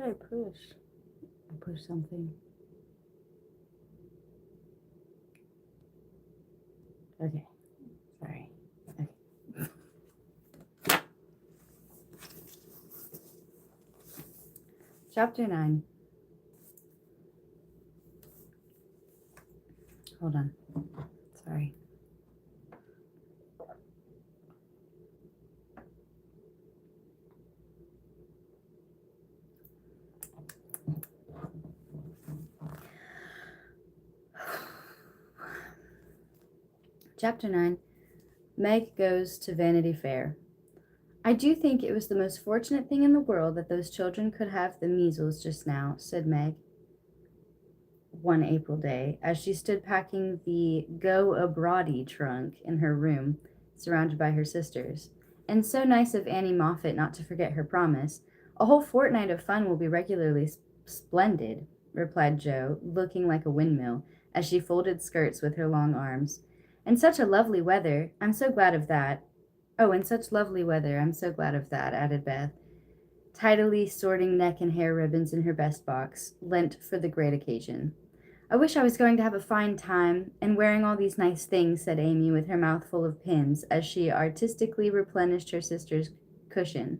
I push? I push something. Okay. Sorry. Okay. Chapter 9. Hold on. Sorry. Chapter 9. Meg goes to Vanity Fair. I do think it was the most fortunate thing in the world that those children could have the measles just now, said Meg one April day, as she stood packing the Go Abroady trunk in her room, surrounded by her sisters. And so nice of Annie Moffat not to forget her promise. A whole fortnight of fun will be regularly splendid, replied Jo, looking like a windmill, as she folded skirts with her long arms. And such a lovely weather. I'm so glad of that. Oh, and such lovely weather. I'm so glad of that, added Beth, tidily sorting neck and hair ribbons in her best box, lent for the great occasion. I wish I was going to have a fine time, and wearing all these nice things, said Amy with her mouth full of pins, as she artistically replenished her sister's cushion.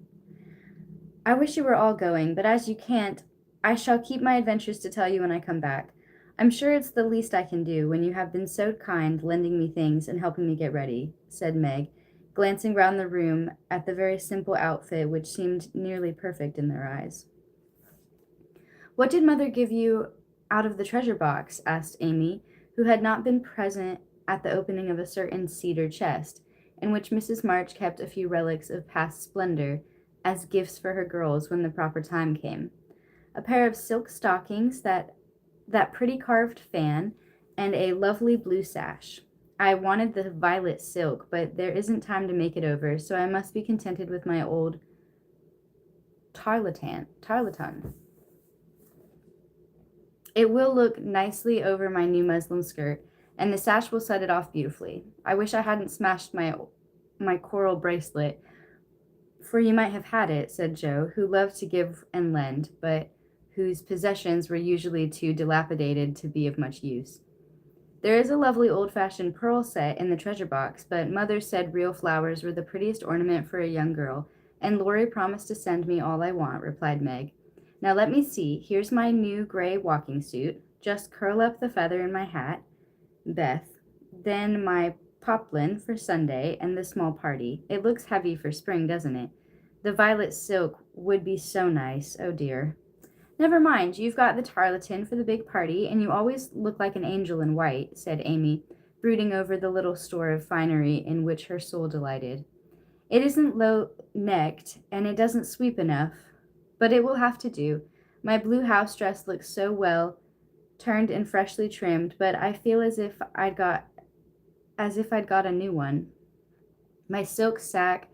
I wish you were all going, but as you can't, I shall keep my adventures to tell you when I come back. I'm sure it's the least I can do, when you have been so kind, lending me things and helping me get ready, said Meg, glancing round the room at the very simple outfit which seemed nearly perfect in their eyes. What did Mother give you out of the treasure box? Asked Amy, who had not been present at the opening of a certain cedar chest, in which Mrs. March kept a few relics of past splendor as gifts for her girls when the proper time came. A pair of silk stockings, that pretty carved fan, and a lovely blue sash. I wanted the violet silk, but there isn't time to make it over, so I must be contented with my old tarlatan. It will look nicely over my new muslin skirt, and the sash will set it off beautifully. I wish I hadn't smashed my coral bracelet, for you might have had it, said Jo, who loved to give and lend, but whose possessions were usually too dilapidated to be of much use. There is a lovely old-fashioned pearl set in the treasure box, but Mother said real flowers were the prettiest ornament for a young girl, and Laurie promised to send me all I want, replied Meg. Now let me see. Here's my new gray walking suit. Just curl up the feather in my hat, Beth. Then my poplin for Sunday and the small party. It looks heavy for spring, doesn't it? The violet silk would be so nice. Oh dear. Never mind, you've got the tarlatan for the big party, and you always look like an angel in white, said Amy, brooding over the little store of finery in which her soul delighted. It isn't low-necked, and it doesn't sweep enough, but it will have to do. My blue house dress looks so well turned and freshly trimmed, but I feel as if I'd got a new one. My silk sack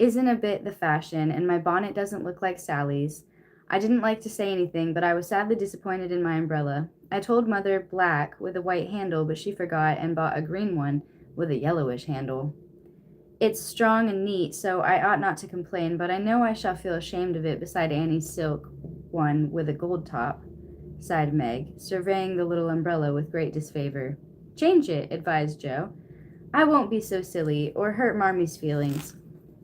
isn't a bit the fashion, and my bonnet doesn't look like Sally's. I didn't like to say anything, but I was sadly disappointed in my umbrella. I told Mother black with a white handle, but she forgot and bought a green one with a yellowish handle. It's strong and neat, so I ought not to complain, but I know I shall feel ashamed of it beside Annie's silk one with a gold top, sighed Meg, surveying the little umbrella with great disfavor. Change it, advised Jo. I won't be so silly, or hurt Marmy's feelings,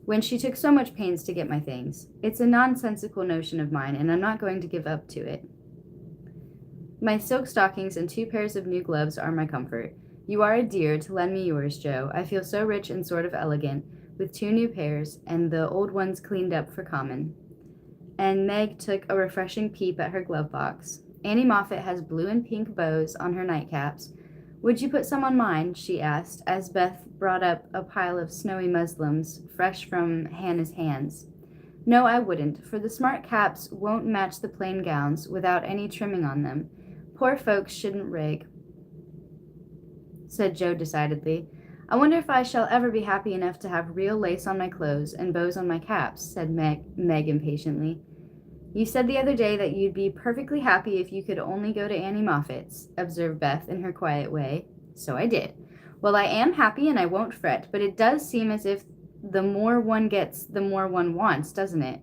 when she took so much pains to get my things. It's a nonsensical notion of mine, and I'm not going to give up to it. My silk stockings and 2 pairs of new gloves are my comfort. You are a dear to lend me yours, Jo. I feel so rich and sort of elegant, with 2 new pairs, and the old ones cleaned up for common. And Meg took a refreshing peep at her glove box. Annie Moffat has blue and pink bows on her nightcaps. Would you put some on mine? She asked, as Beth brought up a pile of snowy muslins, fresh from Hannah's hands. No, I wouldn't, for the smart caps won't match the plain gowns without any trimming on them. Poor folks shouldn't rig, said Jo decidedly. I wonder if I shall ever be happy enough to have real lace on my clothes and bows on my caps, said Meg impatiently. You said the other day that you'd be perfectly happy if you could only go to Annie Moffat's, observed Beth in her quiet way. So I did. Well, I am happy and I won't fret, but it does seem as if the more one gets, the more one wants, doesn't it?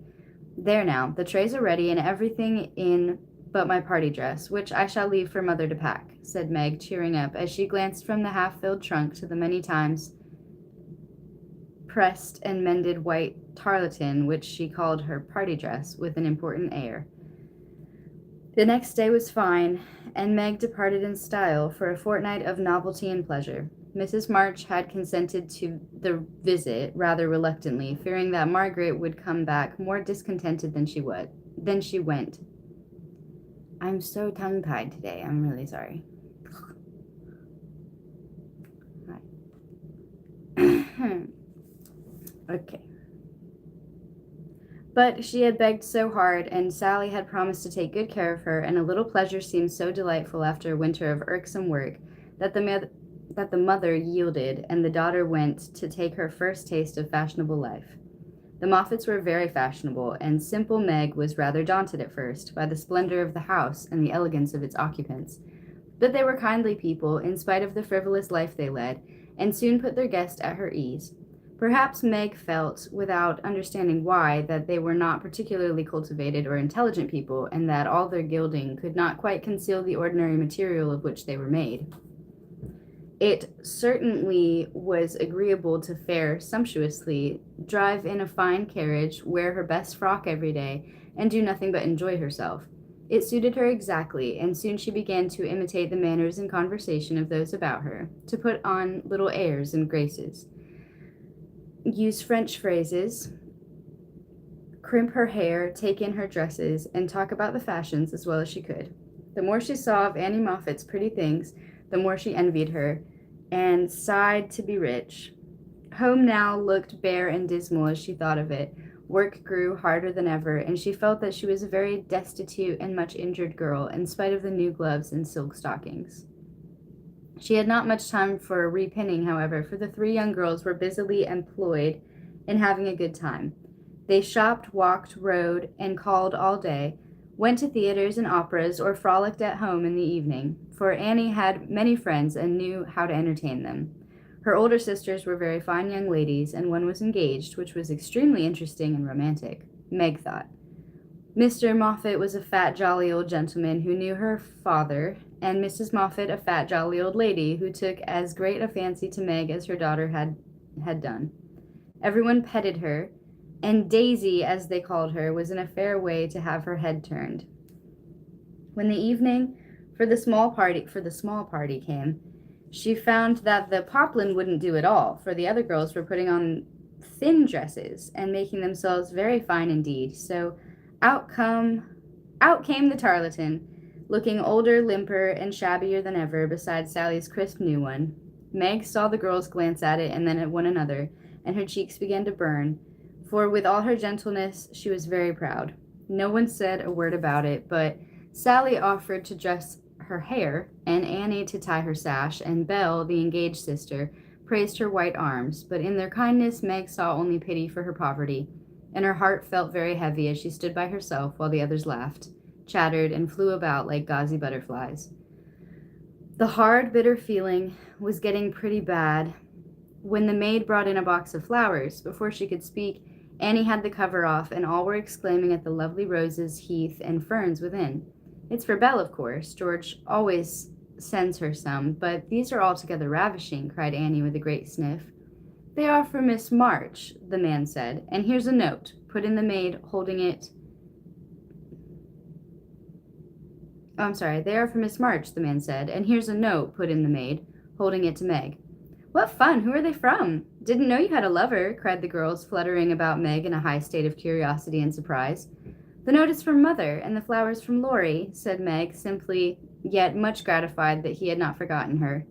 There now, the trays are ready and everything in but my party dress, which I shall leave for Mother to pack, said Meg, cheering up as she glanced from the half-filled trunk to the many times pressed and mended white tarlatan, which she called her party dress, with an important air. The next day was fine, and Meg departed in style for a fortnight of novelty and pleasure. Mrs. March had consented to the visit rather reluctantly, fearing that Margaret would come back more discontented than she went. I'm so tongue-tied today. I'm really sorry. Okay. But she had begged so hard, and Sally had promised to take good care of her, and a little pleasure seemed so delightful after a winter of irksome work, that the mother yielded, and the daughter went to take her first taste of fashionable life. The Moffats were very fashionable, and simple Meg was rather daunted at first by the splendor of the house and the elegance of its occupants. But they were kindly people, in spite of the frivolous life they led, and soon put their guest at her ease. Perhaps Meg felt, without understanding why, that they were not particularly cultivated or intelligent people, and that all their gilding could not quite conceal the ordinary material of which they were made. It certainly was agreeable to fare sumptuously, drive in a fine carriage, wear her best frock every day, and do nothing but enjoy herself. It suited her exactly, and soon she began to imitate the manners and conversation of those about her, to put on little airs and graces, use French phrases, crimp her hair, take in her dresses, and talk about the fashions as well as she could. The more she saw of Annie Moffat's pretty things, the more she envied her, and sighed to be rich. Home now looked bare and dismal as she thought of it. Work grew harder than ever, and she felt that she was a very destitute and much injured girl, in spite of the new gloves and silk stockings. She had not much time for repinning, however, for the three young girls were busily employed in having a good time. They shopped, walked, rode, and called all day, went to theaters and operas, or frolicked at home in the evening, for Annie had many friends and knew how to entertain them. Her older sisters were very fine young ladies, and one was engaged, which was extremely interesting and romantic, Meg thought. Mr. Moffat was a fat, jolly old gentleman who knew her father, and Mrs. Moffat a fat, jolly old lady who took as great a fancy to Meg as her daughter had done. Everyone petted her, and Daisy, as they called her, was in a fair way to have her head turned. When the evening for the small party came, she found that the poplin wouldn't do at all, for the other girls were putting on thin dresses and making themselves very fine indeed. So out came the tarlatan, looking older, limper, and shabbier than ever beside Sally's crisp new one. Meg saw the girls glance at it and then at one another, and her cheeks began to burn, for with all her gentleness she was very proud. No one said a word about it, but Sally offered to dress her hair, and Annie to tie her sash, and Belle, the engaged sister, praised her white arms, but in their kindness Meg saw only pity for her poverty, and her heart felt very heavy as she stood by herself while the others laughed, chattered, and flew about like gauzy butterflies. The hard, bitter feeling was getting pretty bad when the maid brought in a box of flowers. Before she could speak, Annie had the cover off, and all were exclaiming at the lovely roses, heath, and ferns within. It's for Belle, of course. George always sends her some, but these are altogether ravishing, cried Annie with a great sniff. They are for Miss March, the man said, and here's a note, put in the maid, holding it. Oh, I'm sorry, they are for Miss March, the man said, and here's a note, put in the maid, holding it to Meg. What fun! Who are they from? Didn't know you had a lover, cried the girls, fluttering about Meg in a high state of curiosity and surprise. The note is from Mother, and the flowers from Laurie, said Meg, simply, yet much gratified that he had not forgotten her.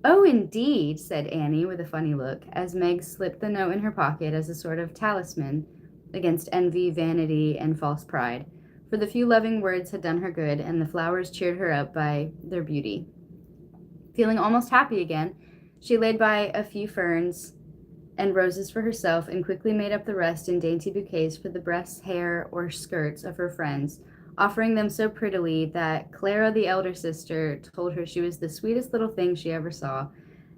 Oh, indeed, said Annie with a funny look, as Meg slipped the note in her pocket as a sort of talisman against envy, vanity, and false pride, for the few loving words had done her good, and the flowers cheered her up by their beauty. Feeling almost happy again, she laid by a few ferns and roses for herself, and quickly made up the rest in dainty bouquets for the breasts, hair, or skirts of her friends, offering them so prettily that Clara, the elder sister, told her she was the sweetest little thing she ever saw,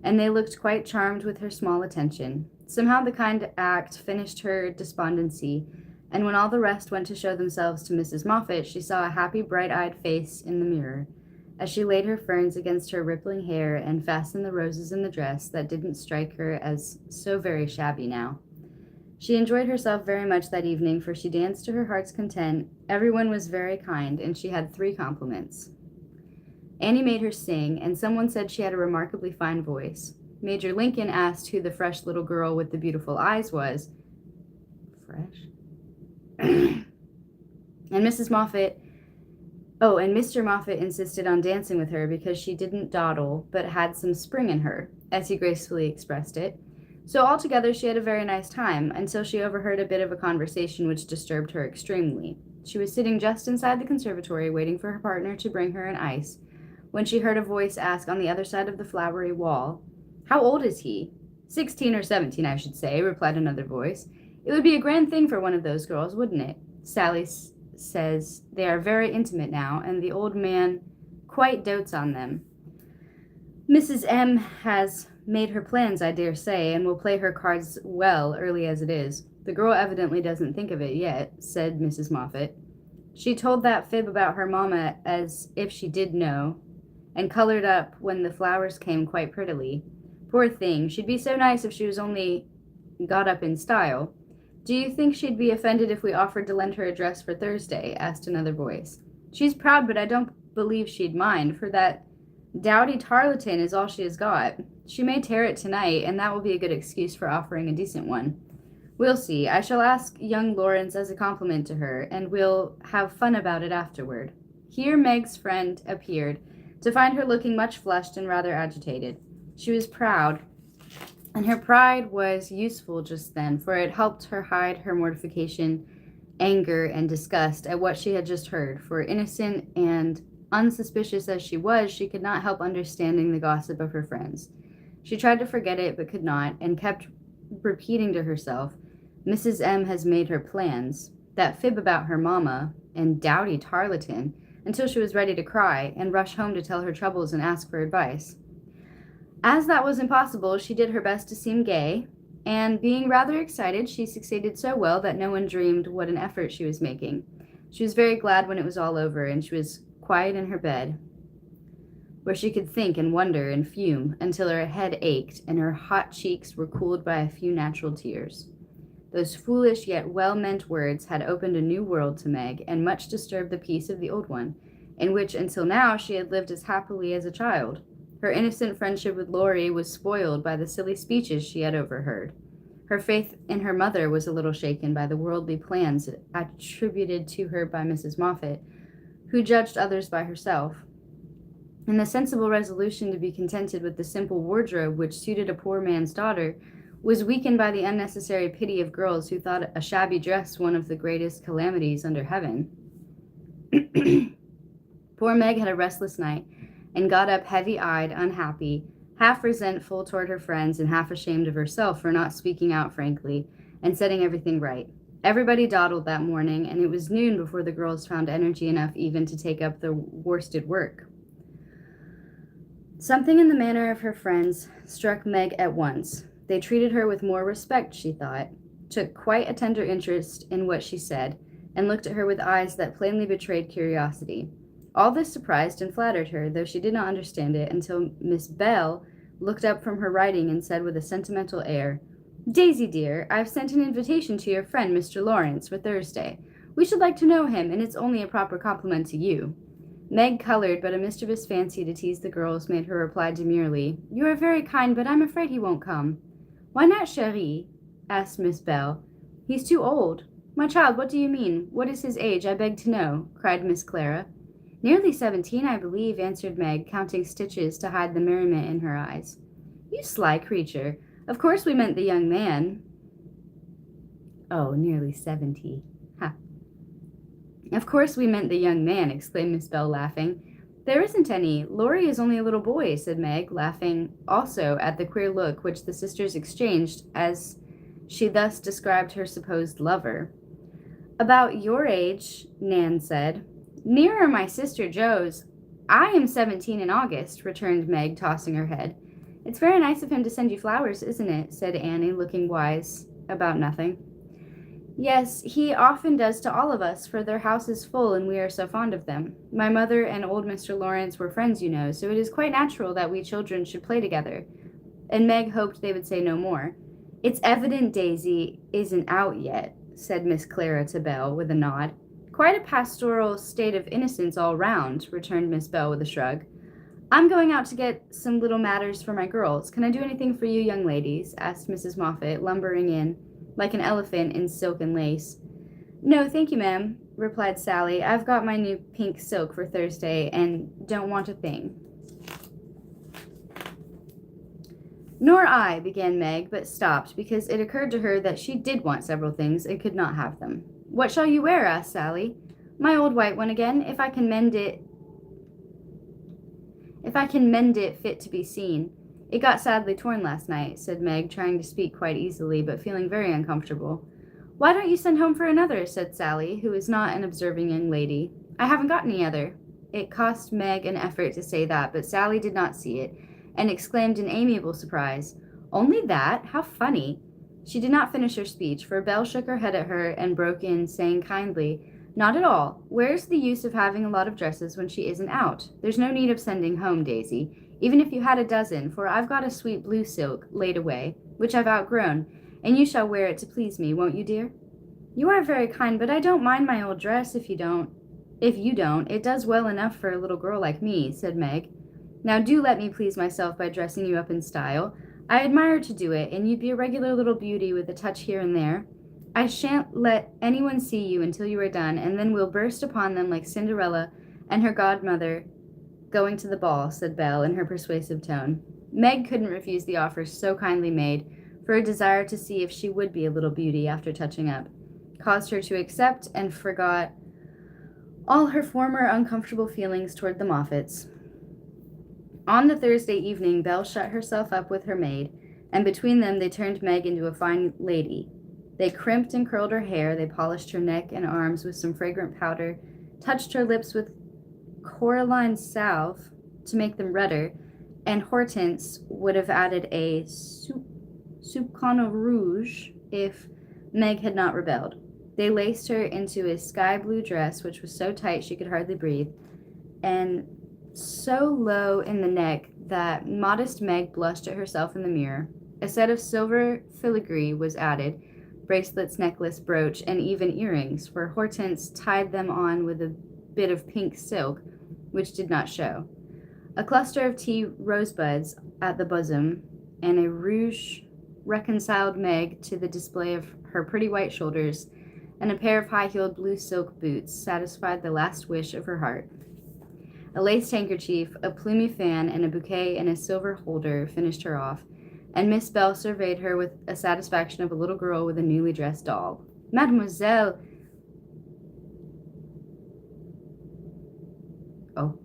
and they looked quite charmed with her small attention. Somehow the kind act finished her despondency, and when all the rest went to show themselves to Mrs. Moffat, she saw a happy, bright-eyed face in the mirror, as she laid her ferns against her rippling hair and fastened the roses in the dress that didn't strike her as so very shabby now. She enjoyed herself very much that evening, for she danced to her heart's content. Everyone was very kind, and she had 3 compliments. Annie made her sing, and someone said she had a remarkably fine voice. Major Lincoln asked who the fresh little girl with the beautiful eyes was. Fresh? And Mrs. Moffat... Oh, and Mr. Moffat insisted on dancing with her because she didn't dawdle, but had some spring in her, as he gracefully expressed it. So altogether she had a very nice time, until she overheard a bit of a conversation which disturbed her extremely. She was sitting just inside the conservatory, waiting for her partner to bring her an ice, when she heard a voice ask on the other side of the flowery wall, "How old is he?" 16 or 17, I should say, replied another voice. "It would be a grand thing for one of those girls, wouldn't it? Sally says they are very intimate now, and the old man quite dotes on them. Mrs. M. has made her plans, I dare say, and will play her cards well, early as it is. The girl evidently doesn't think of it yet," said Mrs. Moffat. "She told that fib about her mamma as if she did know, and colored up when the flowers came quite prettily. Poor thing, she'd be so nice if she was only got up in style. Do you think she'd be offended if we offered to lend her a dress for Thursday?" asked another voice. "She's proud, but I don't believe she'd mind, for that dowdy tarlatan is all she has got. She may tear it tonight, and that will be a good excuse for offering a decent one. We'll see. I shall ask young Lawrence as a compliment to her, and we'll have fun about it afterward." Here Meg's friend appeared, to find her looking much flushed and rather agitated. She was proud, and her pride was useful just then, for it helped her hide her mortification, anger, and disgust at what she had just heard, for innocent and unsuspicious as she was, she could not help understanding the gossip of her friends. She tried to forget it, but could not, and kept repeating to herself, "Mrs. M. has made her plans, that fib about her mamma, and dowdy tarlatan," until she was ready to cry, and rush home to tell her troubles and ask for advice. As that was impossible, she did her best to seem gay, and being rather excited, she succeeded so well that no one dreamed what an effort she was making. She was very glad when it was all over, and she was quiet in her bed, where she could think and wonder and fume until her head ached and her hot cheeks were cooled by a few natural tears. Those foolish yet well-meant words had opened a new world to Meg, and much disturbed the peace of the old one, in which until now she had lived as happily as a child. Her innocent friendship with Laurie was spoiled by the silly speeches she had overheard. Her faith in her mother was a little shaken by the worldly plans attributed to her by Mrs. Moffat, who judged others by herself. And the sensible resolution to be contented with the simple wardrobe which suited a poor man's daughter was weakened by the unnecessary pity of girls who thought a shabby dress one of the greatest calamities under heaven. Poor Meg had a restless night, and got up heavy-eyed, unhappy, half resentful toward her friends and half ashamed of herself for not speaking out frankly and setting everything right. Everybody dawdled that morning, and it was noon before the girls found energy enough even to take up the worsted work. Something in the manner of her friends struck Meg at once. They treated her with more respect, she thought, took quite a tender interest in what she said, and looked at her with eyes that plainly betrayed curiosity. All this surprised and flattered her, though she did not understand it until Miss Bell looked up from her writing and said with a sentimental air, "Daisy, dear, I've sent an invitation to your friend, Mr. Lawrence, for Thursday. We should like to know him, and it's only a proper compliment to you." Meg colored, but a mischievous fancy to tease the girls made her reply demurely, "You are very kind, but I'm afraid he won't come." "Why not, chérie?" asked Miss Bell. "He's too old." "My child, what do you mean? What is his age, I beg to know?" cried Miss Clara. "Nearly 17, I believe," answered Meg, counting stitches to hide the merriment in her eyes. "You sly creature. Of course we meant the young man." "Oh, nearly 70. Ha." "Of course we meant the young man," exclaimed Miss Bell, laughing. "There isn't any. Laurie is only a little boy," said Meg, laughing also at the queer look which the sisters exchanged as she thus described her supposed lover. "About your age," Nan said. "Nearer my sister Joe's. I am 17 in August," returned Meg, tossing her head. "It's very nice of him to send you flowers, isn't it?" said Annie, looking wise about nothing. Yes, he often does to all of us, for their house is full and we are so fond of them. My mother and old Mr. Lawrence were friends, you know, so it is quite natural that we children should play together. And Meg hoped they would say no more. It's evident Daisy isn't out yet, said Miss Clara to Belle with a nod. Quite a pastoral state of innocence all round, returned Miss Belle with a shrug. I'm going out to get some little matters for my girls. Can I do anything for you young ladies? Asked Mrs. Moffat, lumbering in like an elephant in silk and lace. No, thank you, ma'am, replied Sally. I've got my new pink silk for Thursday and don't want a thing. Nor I, began Meg, but stopped because it occurred to her that she did want several things and could not have them. What shall you wear? Asked Sally. My old white one again, if I can mend it fit to be seen. It got sadly torn last night, said Meg, trying to speak quite easily, but feeling very uncomfortable. Why don't you send home for another? Said Sally, who was not an observing young lady. I haven't got any other. It cost Meg an effort to say that, but Sally did not see it, and exclaimed in amiable surprise, Only that? How funny! She did not finish her speech, for Belle shook her head at her and broke in, saying kindly, Not at all. Where's the use of having a lot of dresses when she isn't out? There's no need of sending home, Daisy, even if you had a dozen, for I've got a sweet blue silk laid away, which I've outgrown, and you shall wear it to please me, won't you, dear? You are very kind, but I don't mind my old dress if you don't. If you don't, it does well enough for a little girl like me, said Meg. Now do let me please myself by dressing you up in style. I admire to do it, and you'd be a regular little beauty with a touch here and there. I shan't let anyone see you until you are done, and then we'll burst upon them like Cinderella and her godmother going to the ball, said Belle in her persuasive tone. Meg couldn't refuse the offer so kindly made, for a desire to see if she would be a little beauty after touching up caused her to accept and forgot all her former uncomfortable feelings toward the Moffats. On the Thursday evening, Belle shut herself up with her maid, and between them they turned Meg into a fine lady. They crimped and curled her hair, they polished her neck and arms with some fragrant powder, touched her lips with coralline salve to make them redder, and Hortense would have added a soupçon rouge if Meg had not rebelled. They laced her into a sky blue dress, which was so tight she could hardly breathe, and so low in the neck that modest Meg blushed at herself in the mirror. A set of silver filigree was added, bracelets, necklace, brooch, and even earrings, for Hortense tied them on with a bit of pink silk, which did not show. A cluster of tea rosebuds at the bosom, and a rouge reconciled Meg to the display of her pretty white shoulders, and a pair of high-heeled blue silk boots satisfied the last wish of her heart. A lace handkerchief, a plumy fan, and a bouquet in a silver holder finished her off, and Miss Belle surveyed her with a satisfaction of a little girl with a newly dressed doll. Mademoiselle! Oh.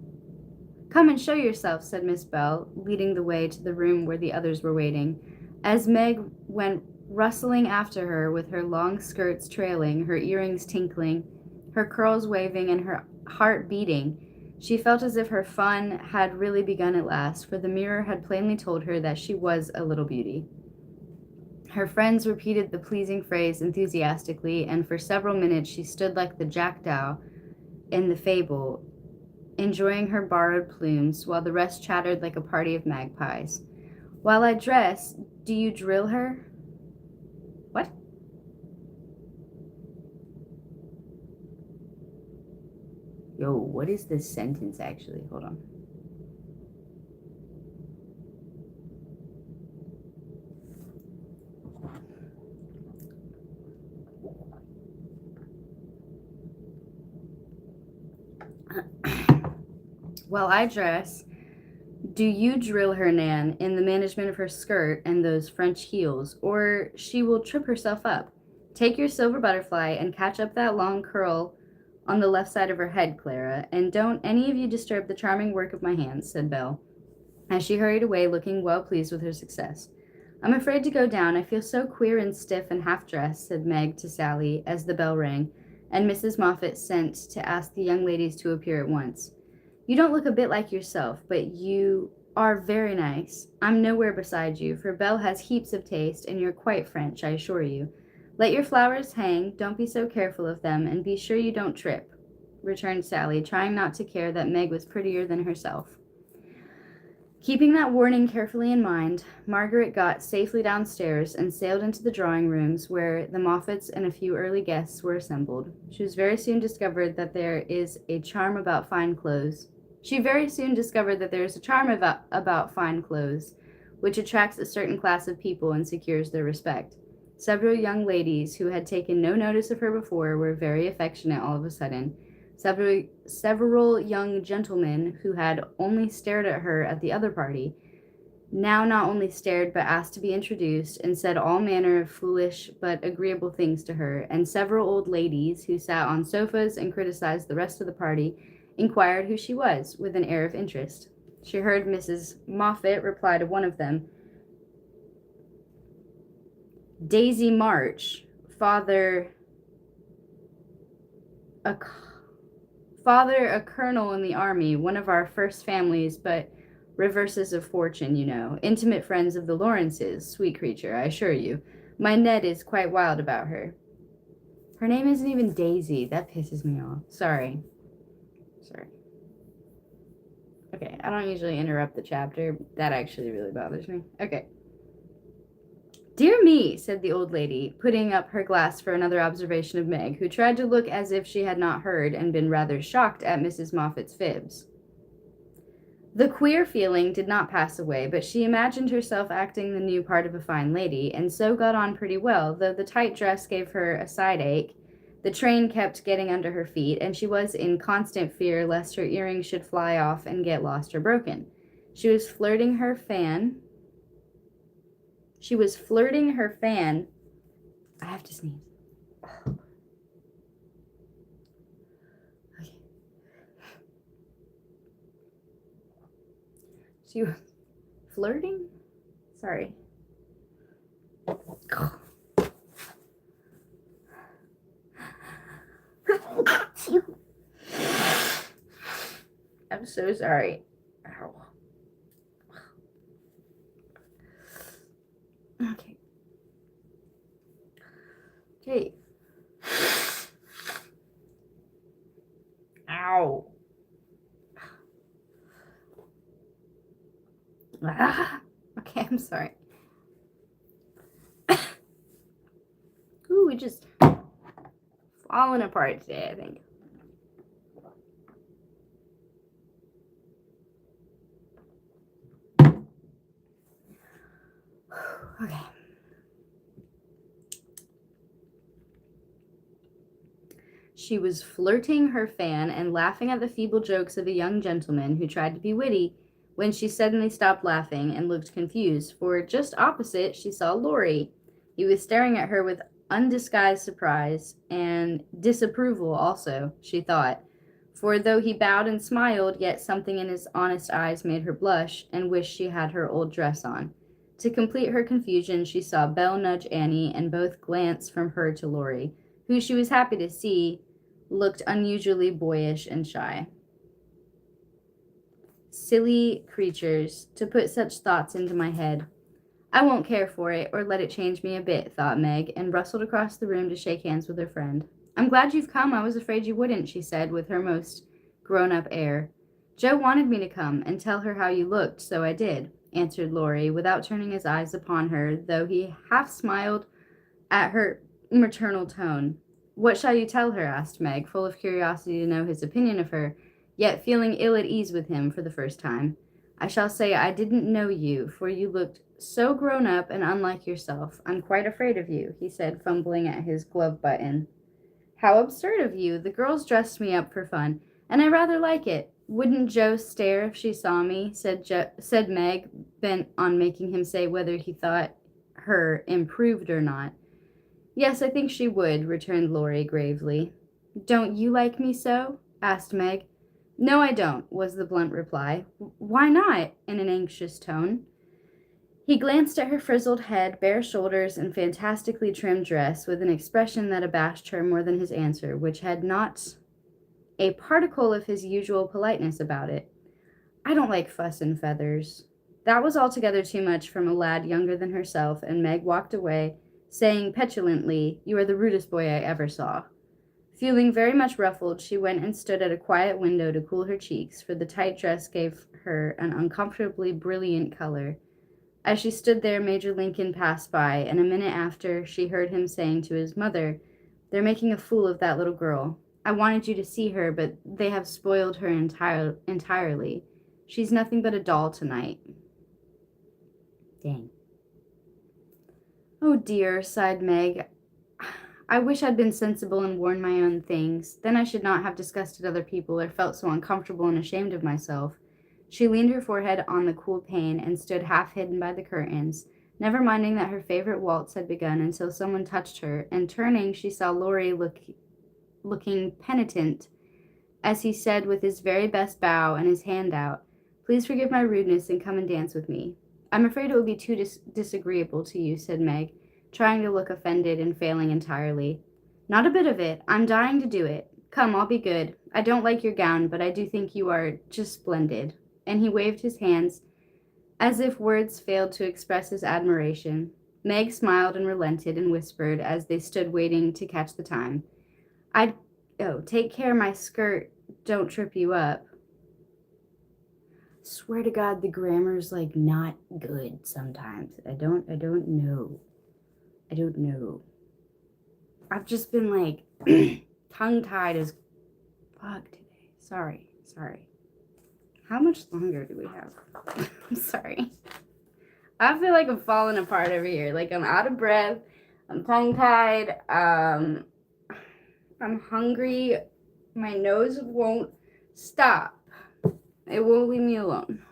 Come and show yourself, said Miss Belle, leading the way to the room where the others were waiting. As Meg went rustling after her with her long skirts trailing, her earrings tinkling, her curls waving, and her heart beating, she felt as if her fun had really begun at last, for the mirror had plainly told her that she was a little beauty. Her friends repeated the pleasing phrase enthusiastically, and for several minutes she stood like the jackdaw in the fable, enjoying her borrowed plumes, while the rest chattered like a party of magpies. While I dress, do you drill her? What? Yo, what is this sentence actually? Hold on. While I dress, do you drill her, Nan, in the management of her skirt and those French heels, or she will trip herself up. Take your silver butterfly and catch up that long curl on the left side of her head, Clara, and don't any of you disturb the charming work of my hands, said Belle, as she hurried away, looking well pleased with her success. I'm afraid to go down. I feel so queer and stiff and half-dressed, said Meg to Sally as the bell rang, and Mrs. Moffat sent to ask the young ladies to appear at once. You don't look a bit like yourself, but you are very nice. I'm nowhere beside you, for Belle has heaps of taste, and you're quite French, I assure you. Let your flowers hang, don't be so careful of them, and be sure you don't trip, returned Sally, trying not to care that Meg was prettier than herself. Keeping that warning carefully in mind, Margaret got safely downstairs and sailed into the drawing rooms where the Moffats and a few early guests were assembled. She very soon discovered that there is a charm about fine clothes. About fine clothes, which attracts a certain class of people and secures their respect. Several young ladies who had taken no notice of her before were very affectionate all of a sudden. Several young gentlemen who had only stared at her at the other party now not only stared but asked to be introduced and said all manner of foolish but agreeable things to her, and several old ladies who sat on sofas and criticized the rest of the party inquired who she was with an air of interest. She heard Mrs. Moffat reply to one of them, Daisy March, father a colonel in the army, one of our first families, but reverses of fortune, you know. Intimate friends of the Lawrences, sweet creature, I assure you. My Ned is quite wild about her. Her name isn't even Daisy. That pisses me off. Sorry. Okay, I don't usually interrupt the chapter. That actually really bothers me. Okay. Dear me, said the old lady, putting up her glass for another observation of Meg, who tried to look as if she had not heard and been rather shocked at Mrs. Moffat's fibs. The queer feeling did not pass away, but she imagined herself acting the new part of a fine lady, and so got on pretty well, though the tight dress gave her a side ache, the train kept getting under her feet, and she was in constant fear lest her earrings should fly off and get lost or broken. She was flirting her fan. I have to sneeze. Okay. She was flirting? Sorry. I'm so sorry. Ow. Okay. Ow. Okay, I'm sorry. Ooh, we just falling apart today, I think. Okay. She was flirting her fan and laughing at the feeble jokes of a young gentleman who tried to be witty when she suddenly stopped laughing and looked confused, for just opposite she saw Laurie. He was staring at her with undisguised surprise and disapproval also, she thought, for though he bowed and smiled, yet something in his honest eyes made her blush and wish she had her old dress on. To complete her confusion, she saw Belle nudge Annie and both glance from her to Laurie, who she was happy to see looked unusually boyish and shy. Silly creatures, to put such thoughts into my head. I won't care for it or let it change me a bit, thought Meg, and rustled across the room to shake hands with her friend. I'm glad you've come. I was afraid you wouldn't, she said with her most grown-up air. Joe wanted me to come and tell her how you looked, so I did, answered Laurie, without turning his eyes upon her, though he half smiled at her maternal tone. What shall you tell her? Asked Meg, full of curiosity to know his opinion of her, yet feeling ill at ease with him for the first time. I shall say I didn't know you, for you looked so grown up and unlike yourself. I'm quite afraid of you, he said, fumbling at his glove button. How absurd of you. The girls dressed me up for fun, and I rather like it. Wouldn't Jo stare if she saw me? Said Meg, bent on making him say whether he thought her improved or not. Yes, I think she would, returned Laurie gravely. Don't you like me so? Asked Meg. No, I don't, was the blunt reply. Why not? In an anxious tone. He glanced at her frizzled head, bare shoulders, and fantastically trimmed dress with an expression that abashed her more than his answer, which had not a particle of his usual politeness about it. I don't like fuss and feathers. That was altogether too much from a lad younger than herself, and Meg walked away, saying petulantly, "You are the rudest boy I ever saw." Feeling very much ruffled, she went and stood at a quiet window to cool her cheeks, for the tight dress gave her an uncomfortably brilliant color. As she stood there, Major Lincoln passed by, and a minute after she heard him saying to his mother, "They're making a fool of that little girl. I wanted you to see her, but they have spoiled her entirely. She's nothing but a doll tonight." Dang. "Oh dear," sighed Meg. "I wish I'd been sensible and worn my own things. Then I should not have disgusted other people or felt so uncomfortable and ashamed of myself." She leaned her forehead on the cool pane and stood half hidden by the curtains, never minding that her favorite waltz had begun until someone touched her, and turning, she saw Laurie looking penitent as he said with his very best bow and his hand out, "Please forgive my rudeness and come and dance with me." "I'm afraid it will be too disagreeable to you," said Meg, trying to look offended and failing entirely. "Not a bit of it. I'm dying to do it. Come, I'll be good. I don't like your gown, but I do think you are just splendid." And he waved his hands as if words failed to express his admiration. Meg smiled and relented and whispered as they stood waiting to catch the time, take care my skirt don't trip you up." Swear to God, the grammar's like not good sometimes. I don't know. I've just been like tongue-tied as fuck today. Sorry. How much longer do we have? I'm sorry. I feel like I'm falling apart over here. Like I'm out of breath. I'm tongue-tied. I'm hungry. My nose won't stop. It won't leave me alone.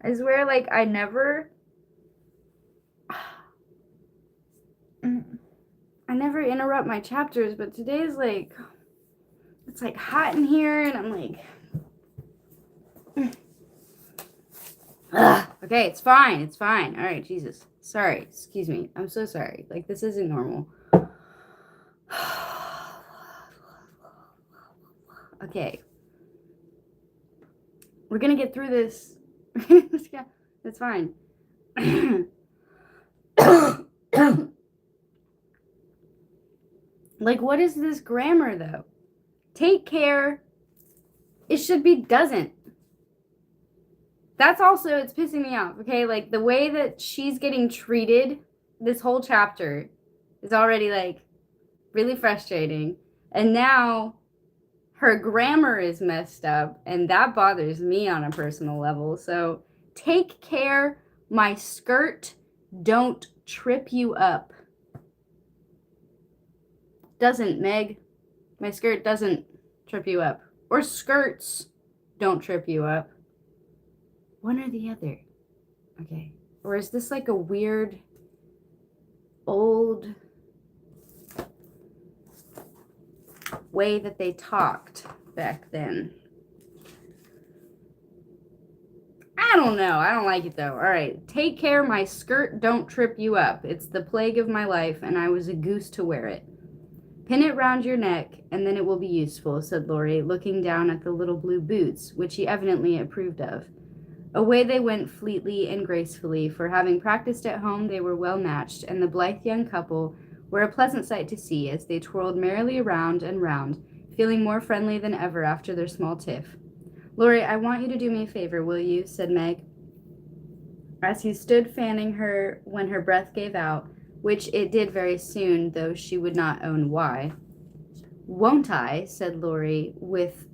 I swear, like, I never interrupt my chapters, but today's like, it's like hot in here, and I'm like, okay, it's fine. All right, Jesus. Sorry, excuse me. I'm so sorry. Like, this isn't normal. Okay. We're gonna get through this. Yeah, that's fine. Like, what is this grammar, though? Take care. It should be doesn't. That's also, it's pissing me off, okay? Like, the way that she's getting treated this whole chapter is already, like, really frustrating. And now her grammar is messed up, and that bothers me on a personal level. So, take care, my skirt don't trip you up. Doesn't, Meg. My skirt doesn't trip you up. Or skirts don't trip you up. One or the other. Okay. Or is this like a weird old way that they talked back then? I don't know. I don't like it though. All right. Take care, my skirt don't trip you up. It's the plague of my life, and I was a goose to wear it. Pin it round your neck, and then it will be useful, said Laurie, looking down at the little blue boots, which he evidently approved of. Away they went fleetly and gracefully, for having practiced at home they were well matched, and the blithe young couple were a pleasant sight to see as they twirled merrily round and round, feeling more friendly than ever after their small tiff. "Laurie, I want you to do me a favor, will you?" said Meg, as he stood fanning her when her breath gave out, which it did very soon, though she would not own why. "Won't I?" said Laurie with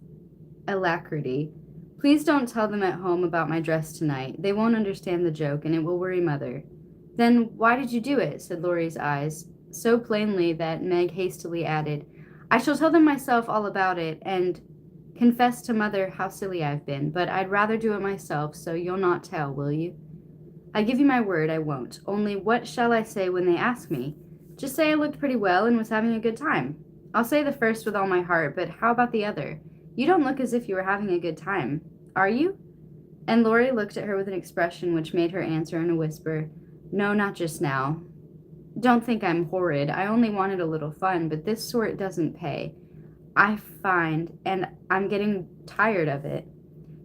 alacrity. "Please don't tell them at home about my dress tonight. They won't understand the joke, and it will worry Mother." "Then why did you do it?" said Laurie's eyes, so plainly that Meg hastily added, "I shall tell them myself all about it, and confess to Mother how silly I've been, but I'd rather do it myself, so you'll not tell, will you?" "I give you my word I won't. Only what shall I say when they ask me? Just say I looked pretty well and was having a good time. I'll say the first with all my heart, but how about the other? You don't look as if you were having a good time. Are you?" And Laurie looked at her with an expression which made her answer in a whisper, "No, not just now. Don't think I'm horrid. I only wanted a little fun, but this sort doesn't pay, I find, and I'm getting tired of it.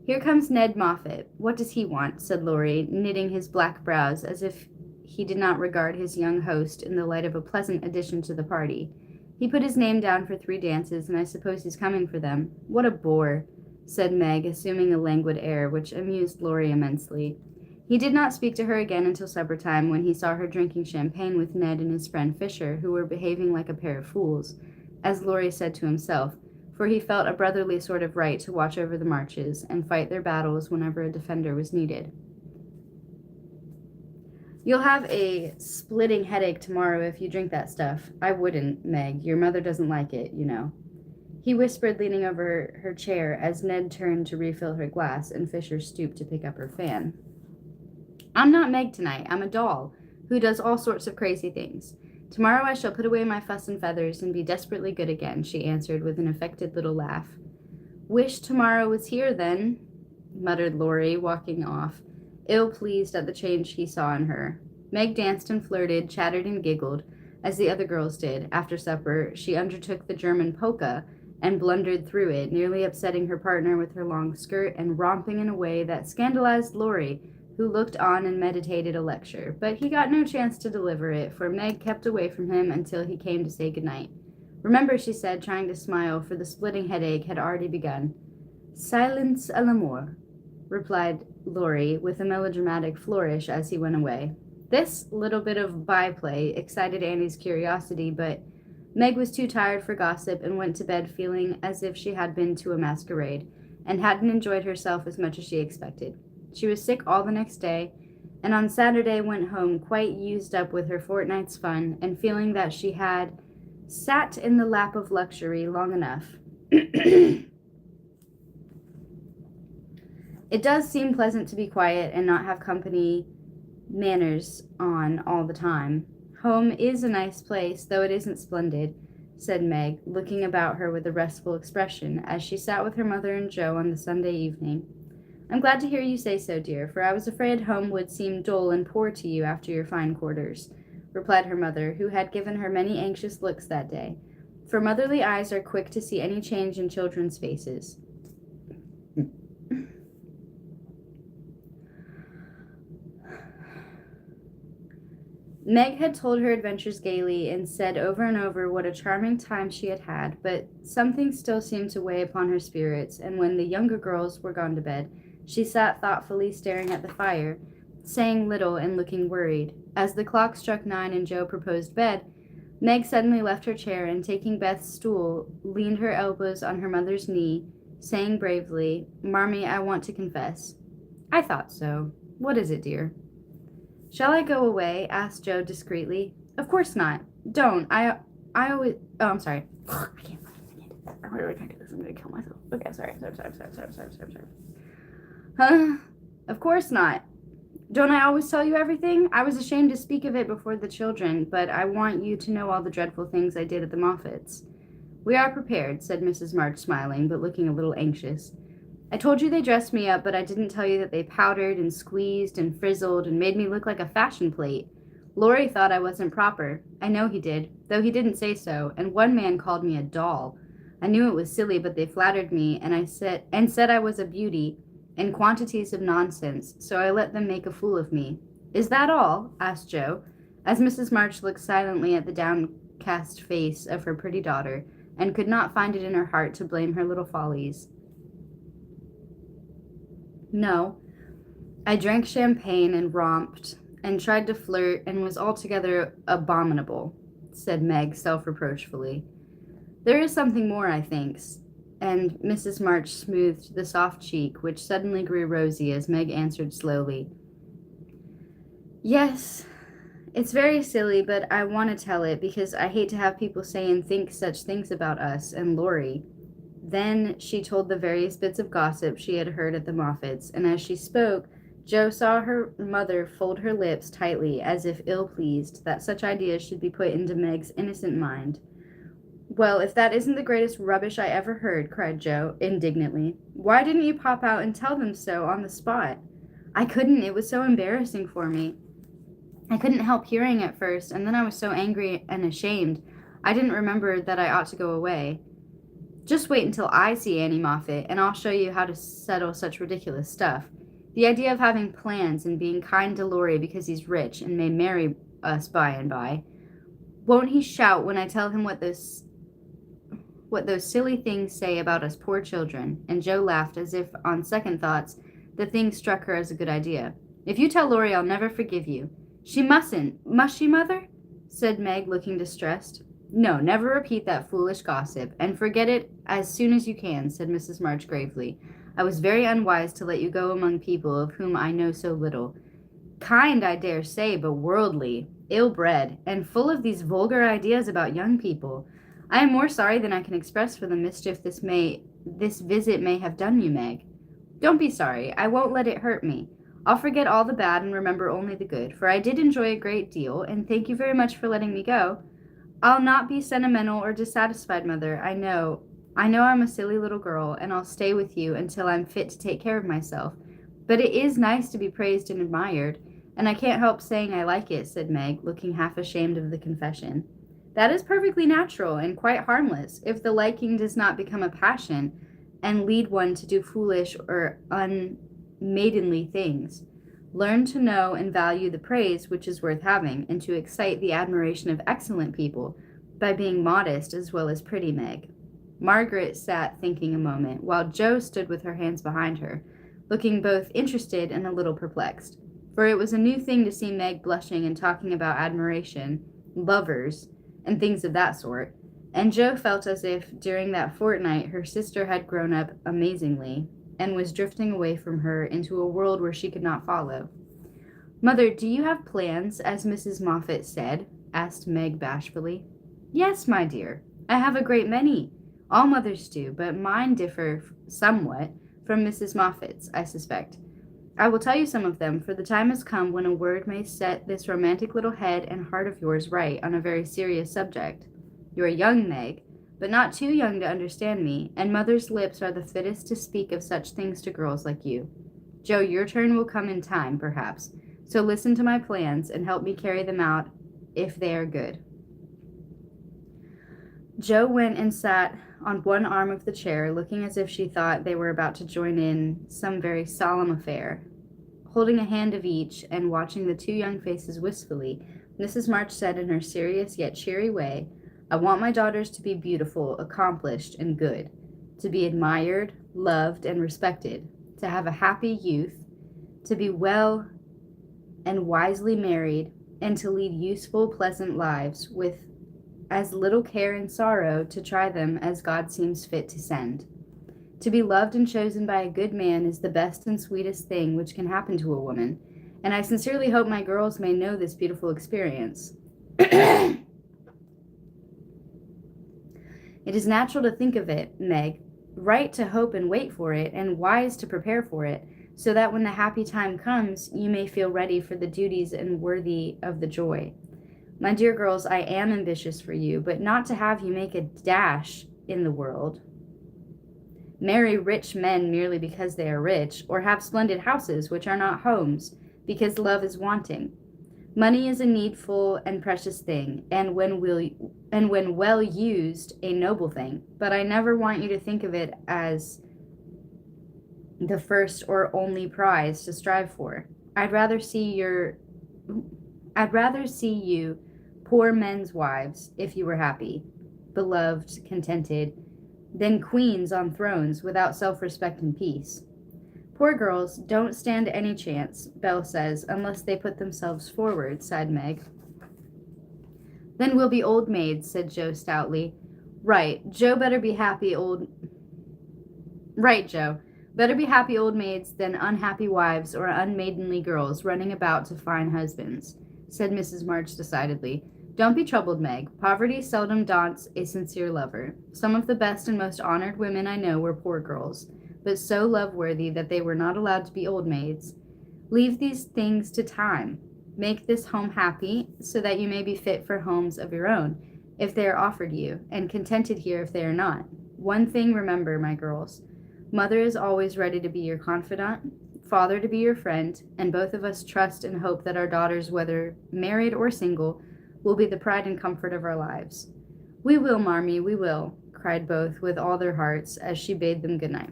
Here comes Ned Moffat. What does he want?" said Laurie, knitting his black brows as if he did not regard his young host in the light of a pleasant addition to the party. He put his name down for 3 dances, and I suppose he's coming for them. What a bore, said Meg, assuming a languid air, which amused Laurie immensely. He did not speak to her again until supper time, when he saw her drinking champagne with Ned and his friend Fisher, who were behaving like a pair of fools, as Laurie said to himself, for he felt a brotherly sort of right to watch over the marches and fight their battles whenever a defender was needed. You'll have a splitting headache tomorrow if you drink that stuff. I wouldn't, Meg. Your mother doesn't like it, you know. He whispered, leaning over her chair as Ned turned to refill her glass and Fisher stooped to pick up her fan. I'm not Meg tonight. I'm a doll who does all sorts of crazy things. Tomorrow I shall put away my fuss and feathers and be desperately good again, she answered with an affected little laugh. Wish tomorrow was here, then, muttered Laurie, walking off, ill-pleased at the change he saw in her. Meg danced and flirted, chattered and giggled, as the other girls did. After supper, she undertook the German polka and blundered through it, nearly upsetting her partner with her long skirt and romping in a way that scandalized Laurie, who looked on and meditated a lecture. But he got no chance to deliver it, for Meg kept away from him until he came to say goodnight. Remember, she said, trying to smile, for the splitting headache had already begun. Silence à l'amour, replied Laurie with a melodramatic flourish as he went away. This little bit of byplay excited Annie's curiosity, but Meg was too tired for gossip and went to bed feeling as if she had been to a masquerade and hadn't enjoyed herself as much as she expected. She was sick all the next day, and on Saturday went home quite used up with her fortnight's fun and feeling that she had sat in the lap of luxury long enough. It does seem pleasant to be quiet and not have company manners on all the time. Home is a nice place, though it isn't splendid, said Meg, looking about her with a restful expression as she sat with her mother and Joe on the Sunday evening. I'm glad to hear you say so, dear, for I was afraid home would seem dull and poor to you after your fine quarters, replied her mother, who had given her many anxious looks that day, for motherly eyes are quick to see any change in children's faces. Meg had told her adventures gaily and said over and over what a charming time she had had, but something still seemed to weigh upon her spirits, and when the younger girls were gone to bed, she sat thoughtfully staring at the fire, saying little and looking worried. As the clock struck 9 and Joe proposed bed, Meg suddenly left her chair and, taking Beth's stool, leaned her elbows on her mother's knee, saying bravely, Marmee, I want to confess. I thought so. What is it, dear? Shall I go away? Asked Joe discreetly. Of course not. Don't. I always... Oh, I'm sorry. I can't fucking it. I'm really gonna do this. I'm gonna kill myself. Okay, sorry. Huh? Of course not. Don't I always tell you everything? I was ashamed to speak of it before the children, but I want you to know all the dreadful things I did at the Moffats. We are prepared, said Mrs. March, smiling, but looking a little anxious. I told you they dressed me up, but I didn't tell you that they powdered and squeezed and frizzled and made me look like a fashion plate. Laurie thought I wasn't proper. I know he did, though he didn't say so, and one man called me a doll. I knew it was silly, but they flattered me, and said I was a beauty, and quantities of nonsense, so I let them make a fool of me. Is that all? Asked Joe, as Mrs. March looked silently at the downcast face of her pretty daughter, and could not find it in her heart to blame her little follies. No, I drank champagne and romped and tried to flirt and was altogether abominable, said Meg self-reproachfully. There is something more, I think, and Mrs. March smoothed the soft cheek, which suddenly grew rosy as Meg answered slowly. Yes, it's very silly, but I want to tell it because I hate to have people say and think such things about us and Laurie. Then she told the various bits of gossip she had heard at the Moffats, and as she spoke, Joe saw her mother fold her lips tightly as if ill-pleased that such ideas should be put into Meg's innocent mind. Well, if that isn't the greatest rubbish I ever heard, cried Joe indignantly. Why didn't you pop out and tell them so on the spot? I couldn't. It was so embarrassing for me. I couldn't help hearing at first, and then I was so angry and ashamed. I didn't remember that I ought to go away. Just wait until I see Annie Moffat, and I'll show you how to settle such ridiculous stuff. The idea of having plans and being kind to Laurie because he's rich and may marry us by and by. Won't he shout when I tell him what those silly things say about us poor children? And Joe laughed as if, on second thoughts, the thing struck her as a good idea. If you tell Laurie, I'll never forgive you. She mustn't. Must she, Mother? Said Meg, looking distressed. No, never repeat that foolish gossip, and forget it as soon as you can, said Mrs. March gravely. I was very unwise to let you go among people of whom I know so little. Kind, I dare say, but worldly, ill-bred, and full of these vulgar ideas about young people. I am more sorry than I can express for the mischief this visit may have done you, Meg. Don't be sorry. I won't let it hurt me. I'll forget all the bad and remember only the good, for I did enjoy a great deal, and thank you very much for letting me go. I'll not be sentimental or dissatisfied, Mother. I know I'm a silly little girl, and I'll stay with you until I'm fit to take care of myself. But it is nice to be praised and admired, and I can't help saying I like it, said Meg, looking half ashamed of the confession. That is perfectly natural and quite harmless, if the liking does not become a passion and lead one to do foolish or unmaidenly things. Learn to know and value the praise which is worth having, and to excite the admiration of excellent people by being modest as well as pretty, Meg. Margaret sat thinking a moment, while Jo stood with her hands behind her, looking both interested and a little perplexed. For it was a new thing to see Meg blushing and talking about admiration, lovers, and things of that sort, and Jo felt as if, during that fortnight, her sister had grown up amazingly, and was drifting away from her into a world where she could not follow. Mother, do you have plans, as Mrs. Moffat said? Asked Meg bashfully. Yes, my dear, I have a great many. All mothers do, but mine differ somewhat from Mrs. Moffat's, I suspect. I will tell you some of them, for the time has come when a word may set this romantic little head and heart of yours right on a very serious subject. You are young, Meg, but not too young to understand me, and mother's lips are the fittest to speak of such things to girls like you. Jo, your turn will come in time, perhaps, so listen to my plans and help me carry them out if they are good. Jo went and sat on one arm of the chair, looking as if she thought they were about to join in some very solemn affair. Holding a hand of each and watching the two young faces wistfully, Mrs. March said in her serious yet cheery way, I want my daughters to be beautiful, accomplished, and good, to be admired, loved, and respected, to have a happy youth, to be well and wisely married, and to lead useful, pleasant lives with as little care and sorrow to try them as God seems fit to send. To be loved and chosen by a good man is the best and sweetest thing which can happen to a woman, and I sincerely hope my girls may know this beautiful experience. It is natural to think of it, Meg, right to hope and wait for it, and wise to prepare for it, so that when the happy time comes, you may feel ready for the duties and worthy of the joy. My dear girls, I am ambitious for you, but not to have you make a dash in the world. Marry rich men merely because they are rich, or have splendid houses which are not homes, because love is wanting. Money is a needful and precious thing, and when well used, a noble thing. But I never want you to think of it as the first or only prize to strive for. I'd rather see you poor men's wives, if you were happy, beloved, contented, than queens on thrones without self-respect and peace. Poor girls don't stand any chance, Belle says, unless they put themselves forward, sighed Meg. Then we'll be old maids, said Jo stoutly. Right, Jo. Better be happy old maids than unhappy wives or unmaidenly girls running about to find husbands, said Mrs. March decidedly. Don't be troubled, Meg. Poverty seldom daunts a sincere lover. Some of the best and most honored women I know were poor girls, but so love-worthy that they were not allowed to be old maids. Leave these things to time. Make this home happy, so that you may be fit for homes of your own, if they are offered you, and contented here if they are not. One thing remember, my girls. Mother is always ready to be your confidant, father to be your friend, and both of us trust and hope that our daughters, whether married or single, will be the pride and comfort of our lives. We will, Marmee, we will, cried both with all their hearts as she bade them good night.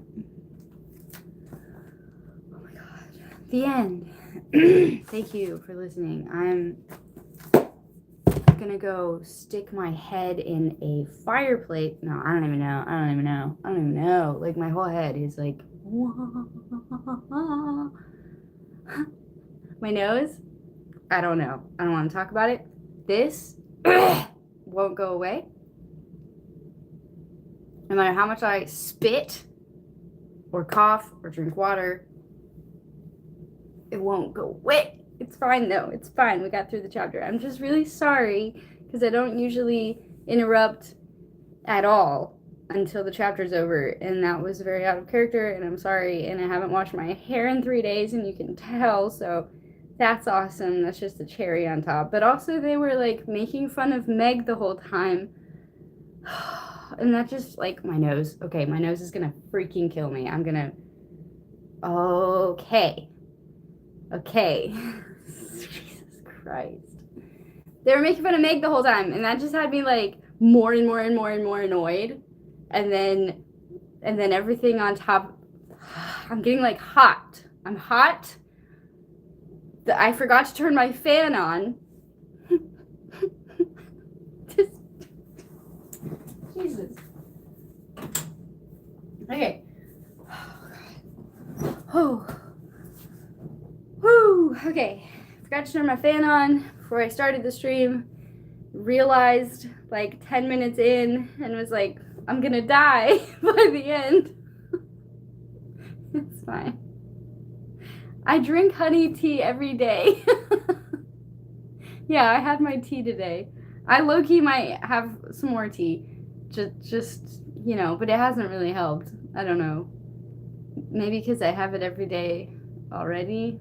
Oh my God. The end. Thank you for listening. I'm gonna go stick my head in a fireplace. No, I don't even know. Like, my whole head is like, my nose, I don't know. I don't want to talk about it. This won't go away. No matter how much I spit or cough or drink water, it won't go away. It's fine though. It's fine. We got through the chapter. I'm just really sorry because I don't usually interrupt at all until the chapter's over, and that was very out of character, and I'm sorry. And I haven't washed my hair in 3 days, and you can tell, so that's awesome. That's just a cherry on top. But also, they were like making fun of Meg the whole time. And that just, like, my nose. Okay, my nose is gonna freaking kill me. I'm gonna. Okay. Jesus Christ. They were making fun of Meg the whole time, and that just had me, like, more and more annoyed. And then everything on top. I'm getting, like, hot. I'm hot. I forgot to turn my fan on. Jesus. Okay. Oh. Whew. Okay. Forgot to turn my fan on before I started the stream. Realized like 10 minutes in and was like, I'm gonna die by the end. It's fine. I drink honey tea every day. Yeah, I had my tea today. I low-key might have some more tea. Just, you know, but it hasn't really helped. I don't know. Maybe because I have it every day already.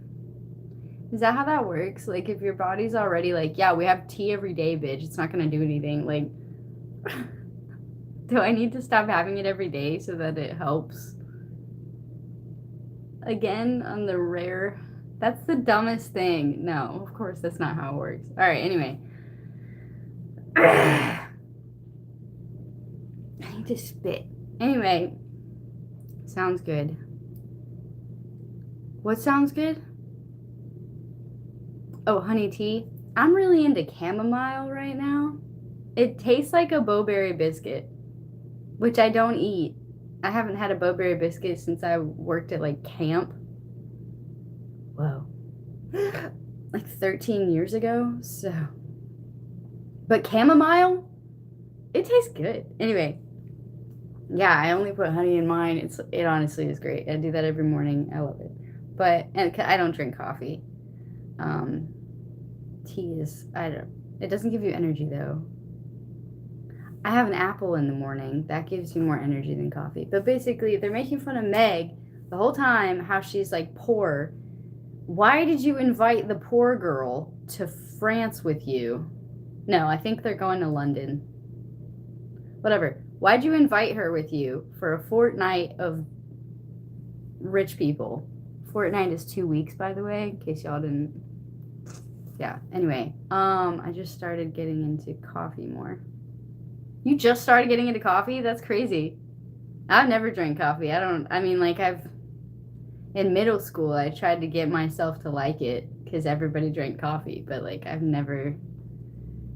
Is that how that works? Like, if your body's already like, yeah, we have tea every day, bitch, it's not gonna do anything. Like, do I need to stop having it every day so that it helps? Again, on the rare... That's the dumbest thing. No, of course that's not how it works. All right, anyway. I need to spit. Anyway, sounds good. What sounds good? Oh, honey tea. I'm really into chamomile right now. It tastes like a bowberry biscuit, which I don't eat. I haven't had a bowberry biscuit since I worked at, like, camp. Whoa. Like 13 years ago, so. But chamomile, it tastes good. Anyway, yeah, I only put honey in mine. It honestly is great. I do that every morning. I love it. But, and I don't drink coffee. Tea is, it doesn't give you energy though. I have an apple in the morning. That gives you more energy than coffee. But basically, they're making fun of Meg the whole time, how she's like poor. Why did you invite the poor girl to France with you? No, I think they're going to London. Whatever. Why'd you invite her with you for a fortnight of rich people? Fortnight is 2 weeks, by the way, in case y'all didn't. Yeah, anyway. I just started getting into coffee more. You just started getting into coffee? That's crazy. I've never drank coffee. In middle school, I tried to get myself to like it because everybody drank coffee, but, like, I've never.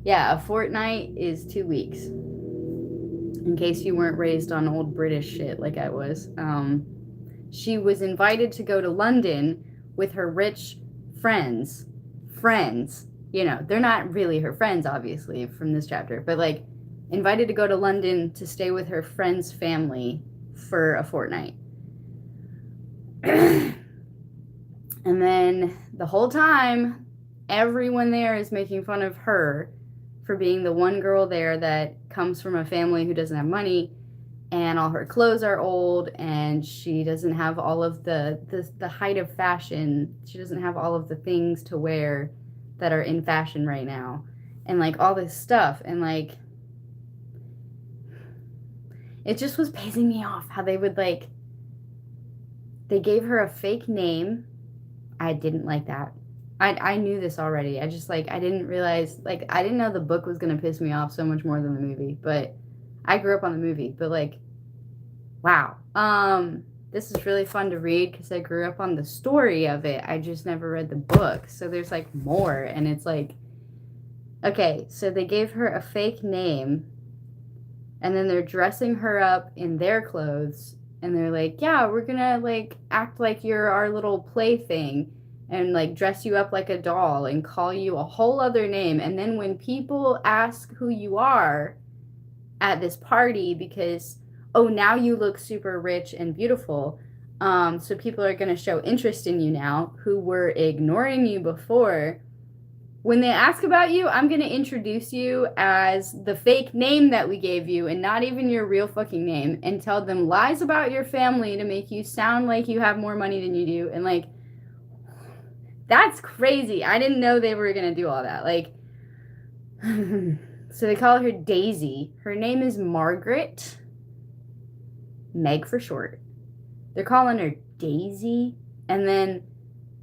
Yeah, a fortnight is 2 weeks. In case you weren't raised on old British shit like I was. She was invited to go to London with her rich friends. You know, they're not really her friends, obviously, from this chapter, but, like, invited to go to London to stay with her friend's family for a fortnight. And then the whole time, everyone there is making fun of her for being the one girl there that comes from a family who doesn't have money, and all her clothes are old, and she doesn't have all of the height of fashion. She doesn't have all of the things to wear that are in fashion right now, and, like, all this stuff, and, like, it just was pissing me off how they would, like, they gave her a fake name. I didn't like that. I knew this already. I just, like, I didn't realize, like, I didn't know the book was going to piss me off so much more than the movie, but I grew up on the movie, but, like, wow. this is really fun to read because I grew up on the story of it. I just never read the book. So there's like more. And it's like, okay, so they gave her a fake name and then they're dressing her up in their clothes. And they're like, yeah, we're gonna like act like you're our little plaything and like dress you up like a doll and call you a whole other name. And then when people ask who you are at this party, because oh, now you look super rich and beautiful, so people are going to show interest in you now who were ignoring you before. When they ask about you, I'm going to introduce you as the fake name that we gave you and not even your real fucking name, and tell them lies about your family to make you sound like you have more money than you do. And like, that's crazy. I didn't know they were going to do all that. Like, so they call her Daisy. Her name is Margaret. Meg for short. They're calling her Daisy. And then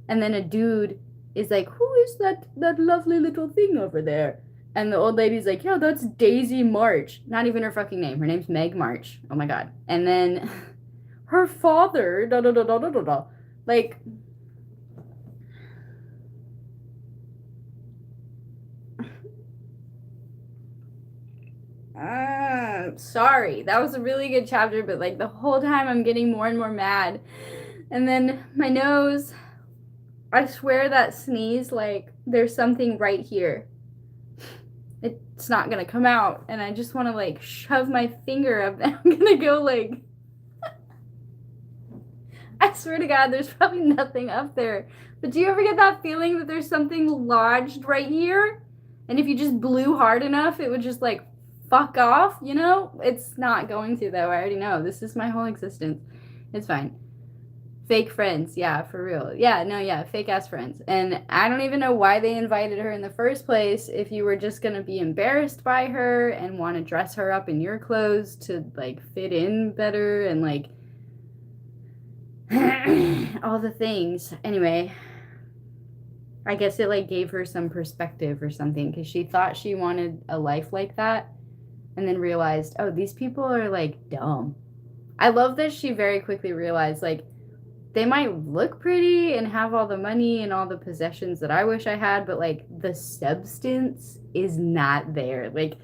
a dude is like, who is that lovely little thing over there? And the old lady's like, yeah, that's Daisy March. Not even her fucking name. Her name's Meg March. Oh my god. And then her father, da da da da da da da. Like, sorry. That was a really good chapter, but like the whole time I'm getting more and more mad. And then my nose, I swear that sneeze, like there's something right here. It's not gonna come out, and I just want to like shove my finger up and I'm gonna go like, I swear to God, there's probably nothing up there. But do you ever get that feeling that there's something lodged right here? And if you just blew hard enough, it would just like fuck off, you know? It's not going to, though. I already know. This is my whole existence. It's fine. Fake friends. Yeah, for real. Yeah, no, yeah, fake ass friends. And I don't even know why they invited her in the first place if you were just going to be embarrassed by her and want to dress her up in your clothes to like fit in better and like all the things. Anyway, I guess it like gave her some perspective or something because she thought she wanted a life like that and then realized, oh, these people are like dumb. I love that she very quickly realized like they might look pretty and have all the money and all the possessions that I wish I had, but like the substance is not there. Like,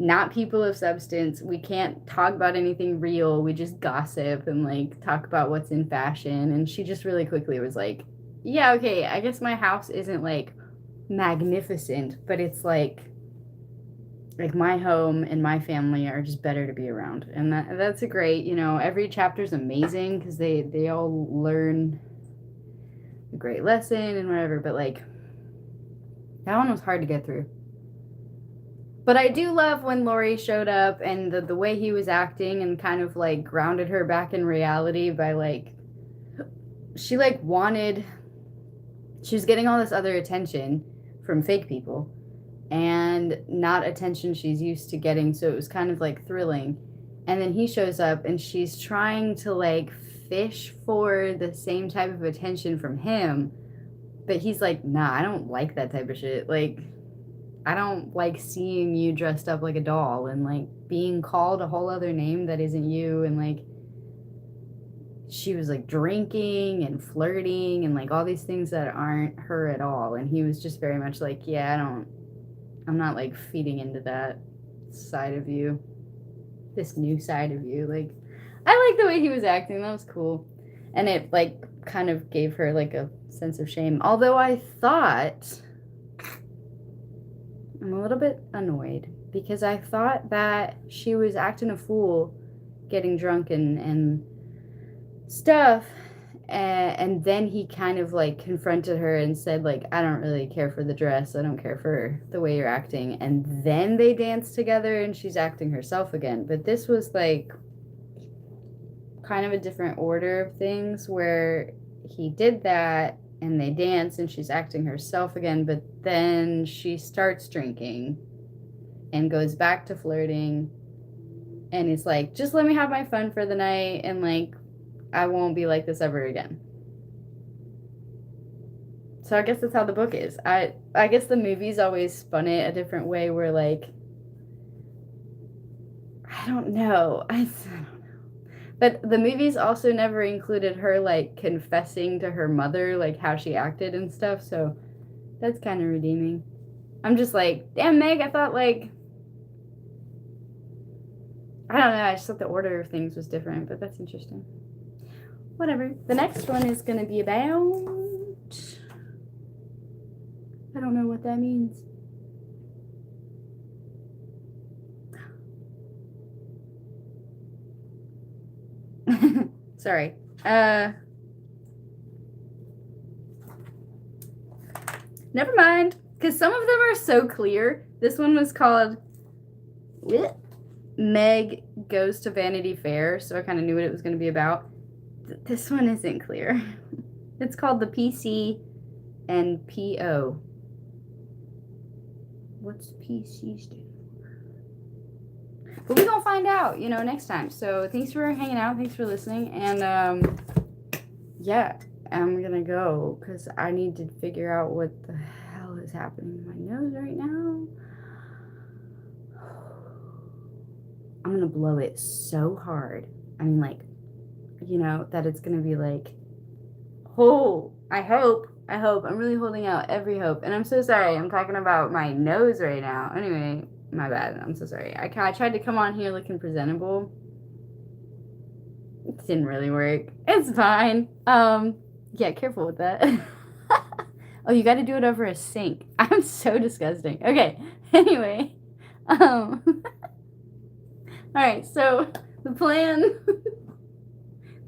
not people of substance. We can't talk about anything real. We just gossip and like talk about what's in fashion. And she just really quickly was like, yeah, okay, I guess my house isn't like magnificent, but it's like my home and my family are just better to be around. And that's a great, you know, every chapter is amazing because they all learn a great lesson and whatever, but like that one was hard to get through. But I do love when Laurie showed up and the way he was acting and kind of like grounded her back in reality by like, she like wanted, she was getting all this other attention from fake people and not attention she's used to getting. So it was kind of like thrilling. And then he shows up and she's trying to like fish for the same type of attention from him. But he's like, nah, I don't like that type of shit. Like, I don't like seeing you dressed up like a doll and like being called a whole other name that isn't you. And like, she was like drinking and flirting and like all these things that aren't her at all. And he was just very much like, yeah, I'm not like feeding into that side of you, this new side of you. Like, I like the way he was acting. That was cool. And it like kind of gave her like a sense of shame. Although I thought, I'm a little bit annoyed because I thought that she was acting a fool getting drunk and stuff, and then he kind of like confronted her and said like, I don't really care for the dress, I don't care for the way you're acting, and then they danced together and she's acting herself again. But this was like kind of a different order of things where he did that and they dance and she's acting herself again, but then she starts drinking and goes back to flirting and it's like, just let me have my fun for the night and like I won't be like this ever again. So I guess that's how the book is. I guess the movies always spun it a different way where like, I don't know. But the movies also never included her, like, confessing to her mother, like, how she acted and stuff, so that's kind of redeeming. I'm just like, damn, Meg, I thought, like, I don't know, I just thought the order of things was different, but that's interesting. Whatever. The next one is going to be about... I don't know what that means. Sorry. Never mind, because some of them are so clear. This one was called Meg Goes to Vanity Fair, so I kind of knew what it was going to be about. This one isn't clear. It's called the PC and PO. What's PC stand for? But we're going to find out, you know, next time. So thanks for hanging out. Thanks for listening. And, yeah, I'm going to go because I need to figure out what the hell is happening to my nose right now. I'm going to blow it so hard. I mean, like, you know, that it's going to be like, oh, I hope. I'm really holding out every hope. And I'm so sorry. I'm talking about my nose right now. Anyway, my bad. I'm so sorry. I tried to come on here looking presentable. It didn't really work. It's fine. Yeah, careful with that. Oh, you got to do it over a sink. I'm so disgusting. Okay. Anyway. All right. So the plan...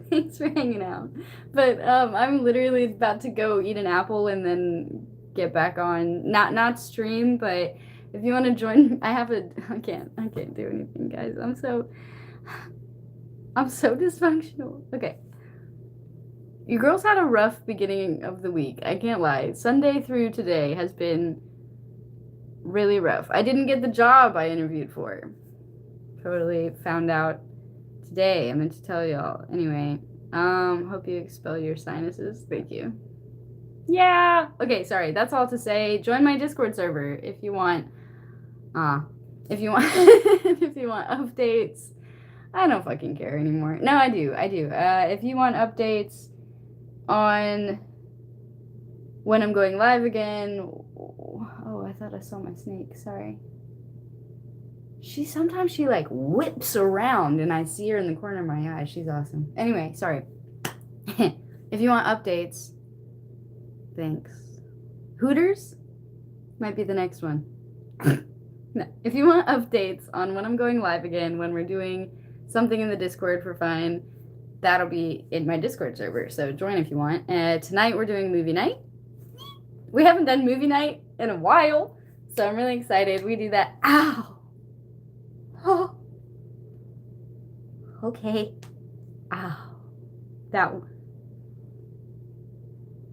Thanks for hanging out. But I'm literally about to go eat an apple and then get back on. Not stream, but if you want to join, I can't do anything, guys. I'm so dysfunctional. Okay. You girls had a rough beginning of the week. I can't lie. Sunday through today has been really rough. I didn't get the job I interviewed for. Totally found out today. I meant to tell y'all. Anyway, hope you expel your sinuses. Thank you. Yeah. Okay, sorry. That's all to say. Join my Discord server if you want. If you want if you want updates. I don't fucking care anymore. No, I do. If you want updates on when I'm going live again. Oh, I thought I saw my snake. Sorry. Sometimes she like whips around and I see her in the corner of my eye. She's awesome. Anyway, sorry. If you want updates, thanks. Hooters might be the next one. No. If you want updates on when I'm going live again, when we're doing something in the Discord for fun, that'll be in my Discord server. So join if you want. Tonight we're doing movie night. We haven't done movie night in a while, so I'm really excited. We do that. Ow! Oh. Okay. Ow. That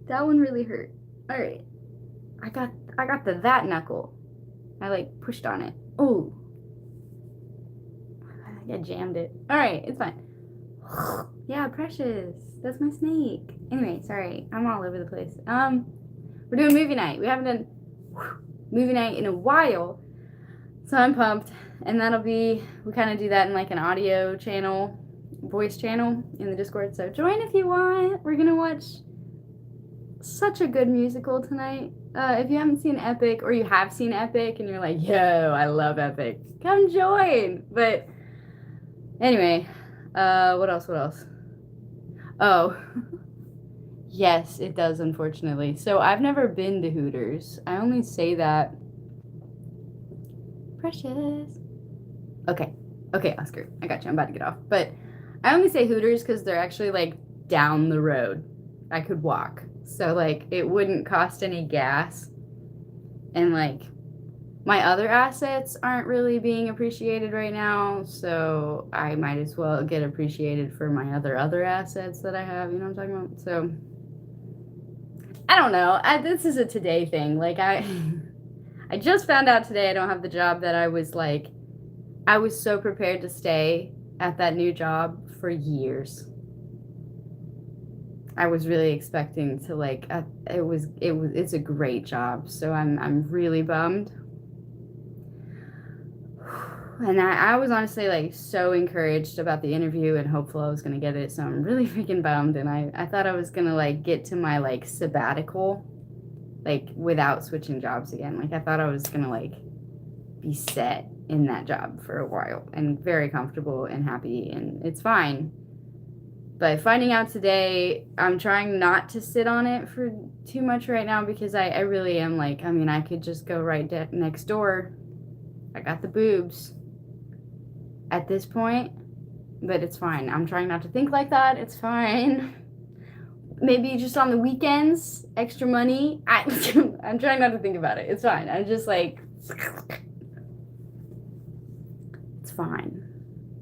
one really hurt. All right. I got that knuckle. I like pushed on it. Oh. I jammed it. All right, it's fine. Yeah, Precious. That's my snake. Anyway, sorry. I'm all over the place. We're doing movie night. We haven't done movie night in a while. So I'm pumped. And that'll be, we kind of do that in like an audio channel, voice channel in the Discord. So join if you want. We're going to watch such a good musical tonight. If you haven't seen Epic, or you have seen Epic and you're like, yo, I love Epic, come join. But anyway, what else? Oh, yes, it does, unfortunately. So I've never been to Hooters. I only say that. Precious. Okay, Oscar, I got you. I'm about to get off. But I only say Hooters because they're actually like down the road. I could walk. So like it wouldn't cost any gas. And like my other assets aren't really being appreciated right now. So I might as well get appreciated for my other assets that I have. You know what I'm talking about? So I don't know. This is a today thing. Like I just found out today I don't have the job that I was so prepared to stay at that new job for years. I was really expecting to like, it's a great job. So I'm really bummed. And I was honestly like so encouraged about the interview and hopeful I was gonna get it. So I'm really freaking bummed. And I thought I was gonna like get to my like sabbatical like without switching jobs again. Like I thought I was gonna like be set in that job for a while and very comfortable and happy, and it's fine. But finding out today, I'm trying not to sit on it for too much right now because I really am like, I mean, I could just go right next door. I got the boobs at this point, but it's fine. I'm trying not to think like that. It's fine. Maybe just on the weekends, extra money. I'm trying not to think about it. It's fine. I'm just like, it's fine.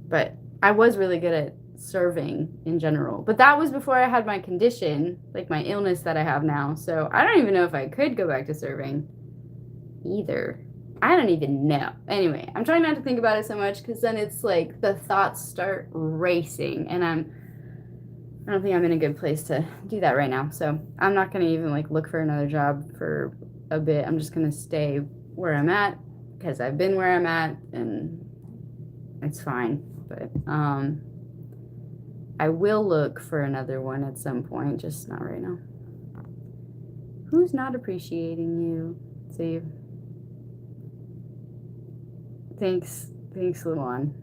But I was really good at serving in general. But that was before I had my condition, like my illness that I have now. So I don't even know if I could go back to serving either. I don't even know. Anyway, I'm trying not to think about it so much because then it's like the thoughts start racing and I don't think I'm in a good place to do that right now. So I'm not going to even like look for another job for a bit. I'm just going to stay where I'm at because I've been where I'm at and it's fine. But I will look for another one at some point, just not right now. Who's not appreciating you? See? Thanks, Luan.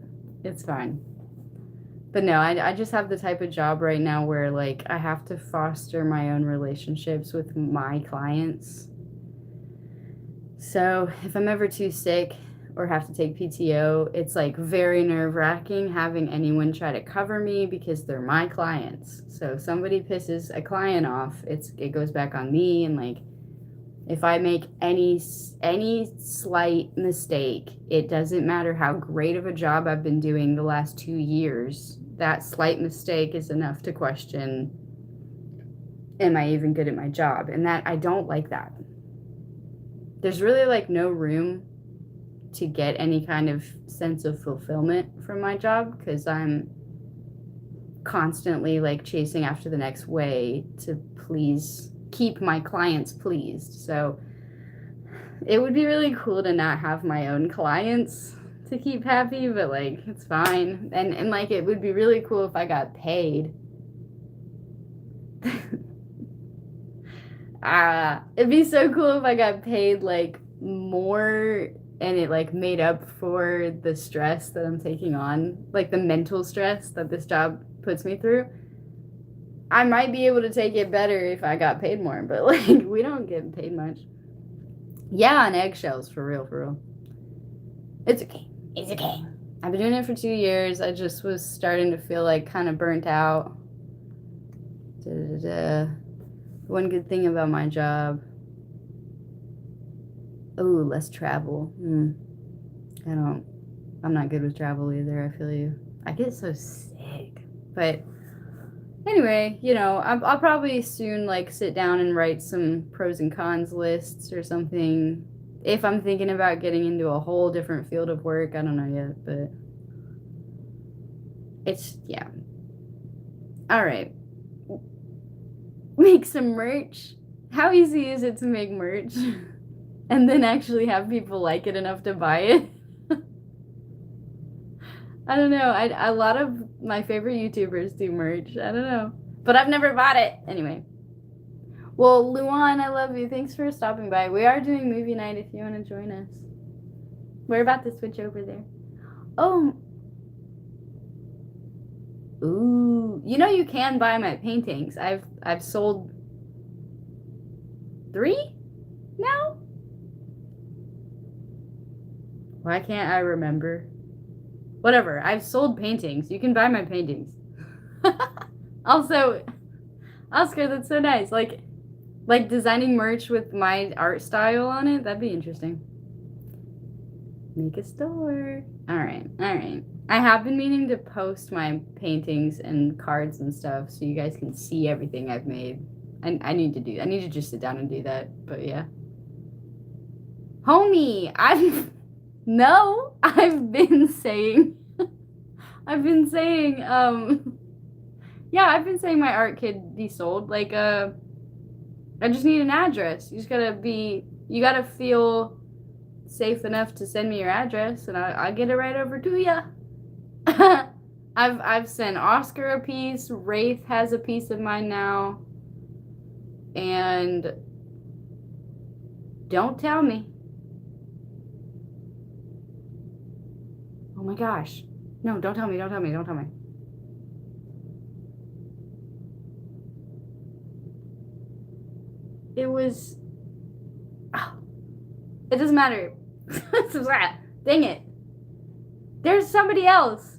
It's fine. But no, I just have the type of job right now where like I have to foster my own relationships with my clients. So if I'm ever too sick or have to take PTO, it's like very nerve-wracking having anyone try to cover me because they're my clients. So if somebody pisses a client off, it goes back on me, and like if I make any slight mistake, it doesn't matter how great of a job I've been doing the last 2 years. That slight mistake is enough to question, am I even good at my job? And that I don't like that. There's really like no room to get any kind of sense of fulfillment from my job because I'm constantly like chasing after the next way to keep my clients pleased. So it would be really cool to not have my own clients to keep happy, but like it's fine. And like it would be really cool if I got paid. It'd be so cool if I got paid like more and it like made up for the stress that I'm taking on, like the mental stress that this job puts me through. I might be able to take it better if I got paid more, but like we don't get paid much. Yeah, on eggshells, for real. It's okay. It's okay. I've been doing it for 2 years. I just was starting to feel like kind of burnt out. One good thing about my job. Oh, less travel. I'm not good with travel either. I feel you. I get so sick. But anyway, I'll probably soon like sit down and write some pros and cons lists or something. If I'm thinking about getting into a whole different field of work, I don't know yet, but yeah. All right. Make some merch. How easy is it to make merch and then actually have people like it enough to buy it? I don't know. A lot of my favorite YouTubers do merch. I don't know. But I've never bought it. Anyway. Well, Luan, I love you. Thanks for stopping by. We are doing movie night if you want to join us. We're about to switch over there. Oh. Ooh. You can buy my paintings. I've sold 3 now? Why can't I remember? Whatever. I've sold paintings. You can buy my paintings. Also, Oscar, that's so nice. Like designing merch with my art style on it. That'd be interesting. Make a store. All right. I have been meaning to post my paintings and cards and stuff so you guys can see everything I've made. I need to just sit down and do that. But yeah. Homie, I've been saying yeah, I've been saying my art could be sold. Like, I just need an address. You gotta feel safe enough to send me your address, and I'll get it right over to you. I've sent Oscar a piece. Wraith has a piece of mine now. And don't tell me. Oh my gosh. No, don't tell me, don't tell me, don't tell me. It was... Oh, it doesn't matter. Dang it. There's somebody else.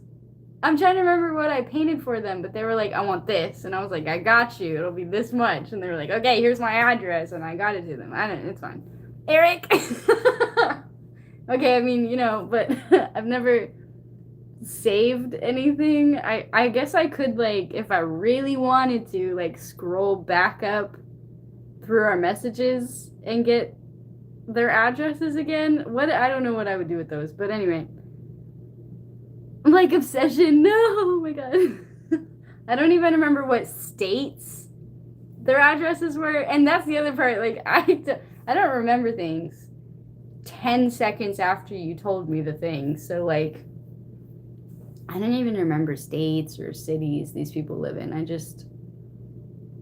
I'm trying to remember what I painted for them, but they were like, I want this. And I was like, I got you. It'll be this much. And they were like, okay, here's my address. And I got it to them. It's fine. Eric! Okay, I mean, you know, but I've never saved anything. I guess I could, like, if I really wanted to, like, scroll back up through our messages and get their addresses again. I don't know what I would do with those, but anyway. Like, obsession, no, oh my god. I don't even remember what states their addresses were, and that's the other part, like, I don't remember things 10 seconds after you told me the thing, so, like, I don't even remember states or cities these people live in.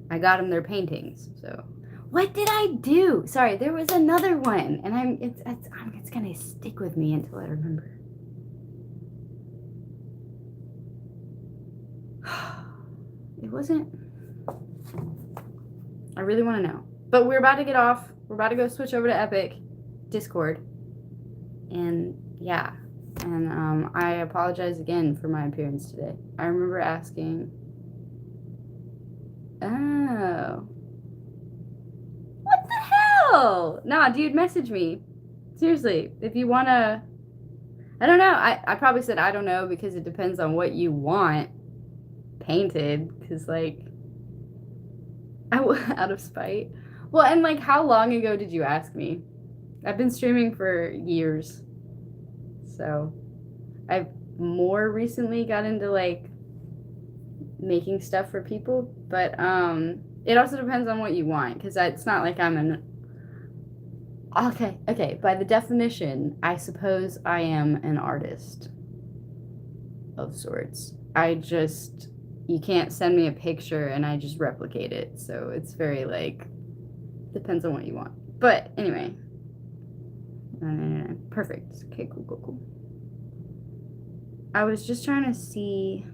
I got them their paintings, so. What did I do? Sorry, there was another one, and it's gonna stick with me until I remember. It wasn't... I really want to know. But we're about to get off. We're about to go switch over to Epic Discord. And yeah. And I apologize again for my appearance today. I remember asking... Oh. What the hell? Nah, dude, message me. Seriously, if you want to... I don't know. I probably said I don't know because it depends on what you want painted, because like out of spite. Well, and like, how long ago did you ask me? I've been streaming for years, so I've more recently got into like making stuff for people, but it also depends on what you want, because it's not like I'm an okay by the definition I suppose I am an artist of sorts. You can't send me a picture and I just replicate it. So it's very like, depends on what you want. But anyway. Perfect. Okay, cool. I was just trying to see.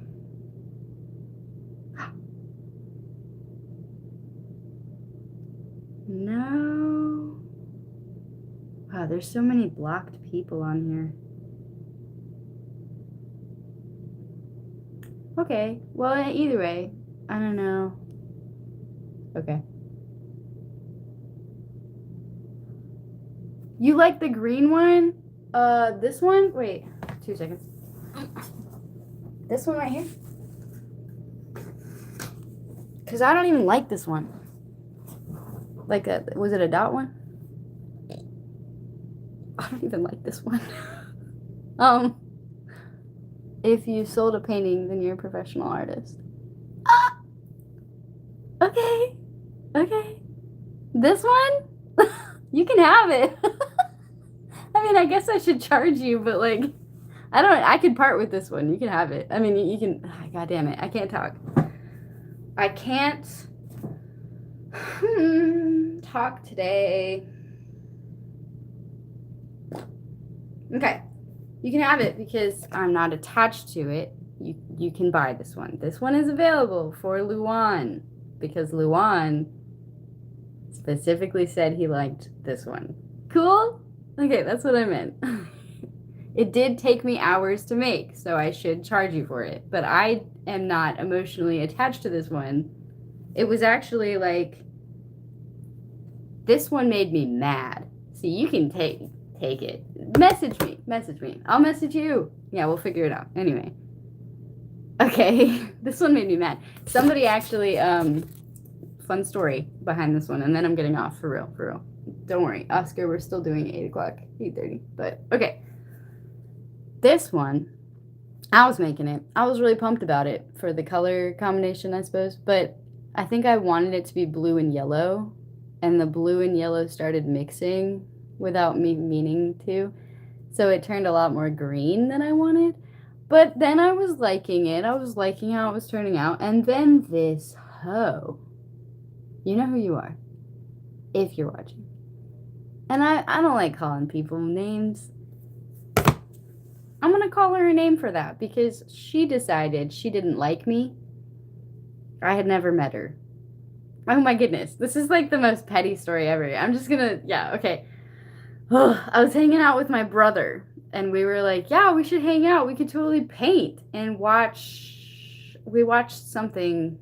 No. Wow, there's so many blocked people on here. Okay, well, either way, I don't know. Okay. You like the green one? This one? Wait, 2 seconds. This one right here? Because I don't even like this one. Like, was it a dot one? I don't even like this one. If you sold a painting, then you're a professional artist. Ah! Okay. This one? You can have it. I mean, I guess I should charge you, but like, I could part with this one. You can have it. I mean, you can, God damn it. I can't talk. I can't talk today. Okay. You can have it because I'm not attached to it. You can buy this one. This one is available for Luan because Luan specifically said he liked this one. Cool? Okay, that's what I meant. It did take me hours to make, so I should charge you for it. But I am not emotionally attached to this one. It was actually like, this one made me mad. See, you can take it. Message me. I'll message you. Yeah, we'll figure it out. Anyway. Okay. This one made me mad. Somebody actually, fun story behind this one, and then I'm getting off for real. Don't worry. Oscar, we're still doing 8 o'clock, 8:30. But, okay. This one, I was making it. I was really pumped about it for the color combination, I suppose. But I think I wanted it to be blue and yellow. And the blue and yellow started mixing. without me meaning to. So it turned a lot more green than I wanted. But then I was liking it. I was liking how it was turning out. And then this hoe. You know who you are. If you're watching. And I don't like calling people names. I'm going to call her a name for that because she decided she didn't like me. I had never met her. Oh my goodness. This is like the most petty story ever. I'm just going to, yeah, okay. I was hanging out with my brother and we were like, yeah, we should hang out. We could totally paint and watch. We watched something.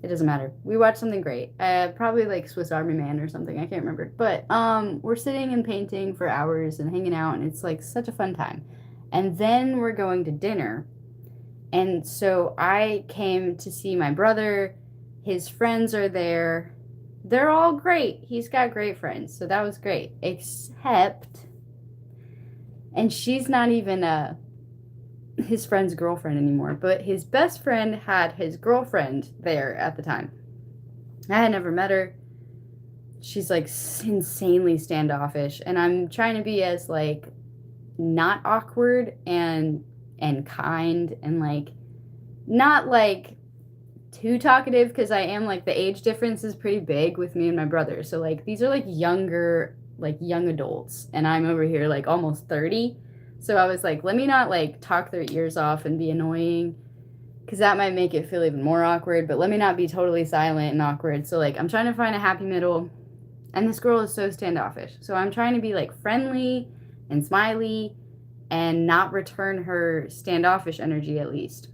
It doesn't matter. We watched something great. Probably like Swiss Army Man or something. I can't remember. But we're sitting and painting for hours and hanging out, and it's like such a fun time. And then we're going to dinner. And so I came to see my brother. His friends are there. They're all great. He's got great friends. So that was great. Except, and she's not even his friend's girlfriend anymore, but his best friend had his girlfriend there at the time. I had never met her. She's like insanely standoffish, and I'm trying to be as like not awkward and kind and like not like too talkative because I am like the age difference is pretty big with me and my brother. So like these are like younger, like young adults, and I'm over here like almost 30. So I was like, let me not like talk their ears off and be annoying because that might make it feel even more awkward, but let me not be totally silent and awkward. So like I'm trying to find a happy middle, and this girl is so standoffish. So I'm trying to be like friendly and smiley and not return her standoffish energy at least.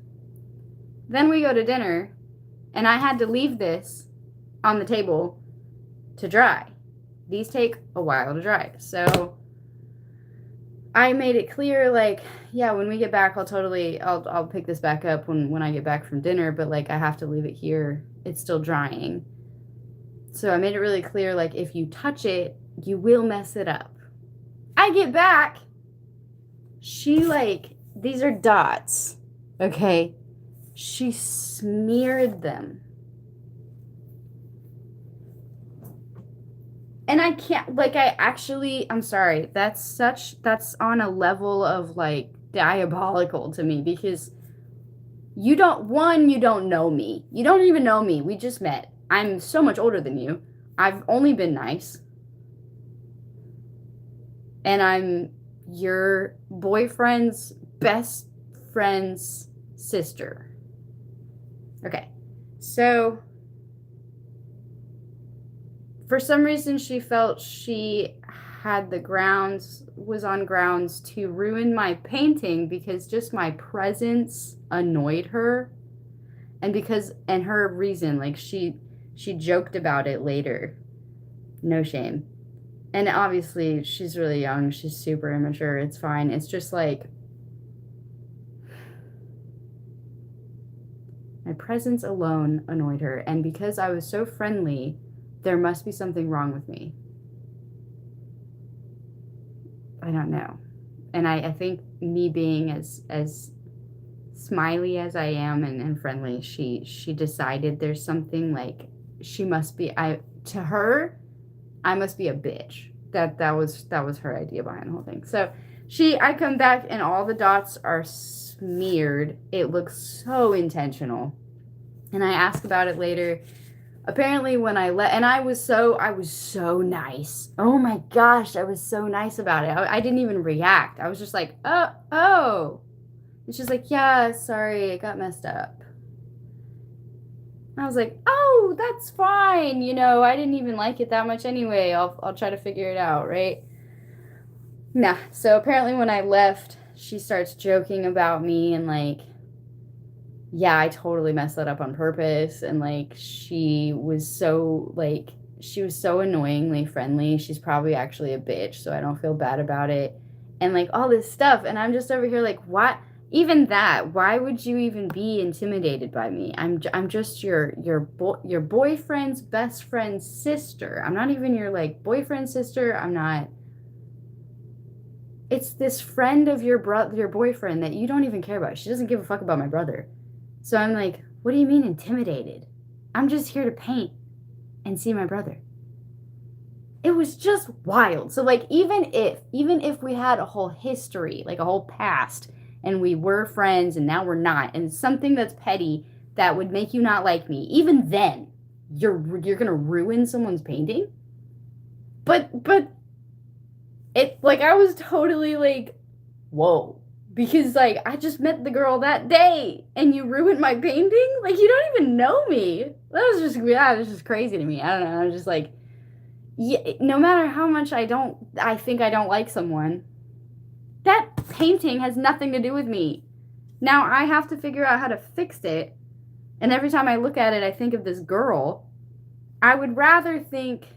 Then we go to dinner, and I had to leave this on the table to dry. These take a while to dry. So I made it clear, like, yeah, when we get back, I'll pick this back up when I get back from dinner, but like I have to leave it here. It's still drying. So I made it really clear, like, if you touch it, you will mess it up. I get back. She like, these are dots, okay? She smeared them. And I can't, like, I'm sorry, that's on a level of, like, diabolical to me because you don't know me. You don't even know me. We just met. I'm so much older than you. I've only been nice. And I'm your boyfriend's best friend's sister. Okay, so for some reason, she felt she was on grounds to ruin my painting because just my presence annoyed her. And her reason, like she joked about it later. No shame. And obviously, she's really young. She's super immature. It's fine. It's just like my presence alone annoyed her. And because I was so friendly, there must be something wrong with me. I don't know. And I think me being as smiley as I am and friendly, she decided there's something like she must be to her, I must be a bitch. That was her idea behind the whole thing. So I come back and all the dots are smeared. It looks so intentional. And I ask about it later. Apparently when I was so nice. Oh my gosh, I was so nice about it. I didn't even react. I was just like, oh. And she's like, yeah, sorry, it got messed up. I was like, oh, that's fine. You know, I didn't even like it that much anyway. I'll try to figure it out, right? Nah. So apparently when I left, she starts joking about me and like, yeah, I totally messed that up on purpose. And like, she was so annoyingly friendly. She's probably actually a bitch, so I don't feel bad about it. And like all this stuff. And I'm just over here like, what? Even that, why would you even be intimidated by me? I'm just your boyfriend's best friend's sister. I'm not even your like boyfriend's sister. I'm not. It's this friend of your boyfriend that you don't even care about. She doesn't give a fuck about my brother. So I'm like, what do you mean intimidated? I'm just here to paint and see my brother. It was just wild. So like even if we had a whole history, like a whole past, and we were friends and now we're not, and something that's petty that would make you not like me, even then, you're gonna ruin someone's painting. But it like I was totally like, whoa. Because like I just met the girl that day and you ruined my painting? Like you don't even know me. That was just crazy to me. I don't know. I was just like, yeah, no matter how much I think I don't like someone, that painting has nothing to do with me. Now I have to figure out how to fix it. And every time I look at it, I think of this girl. I would rather think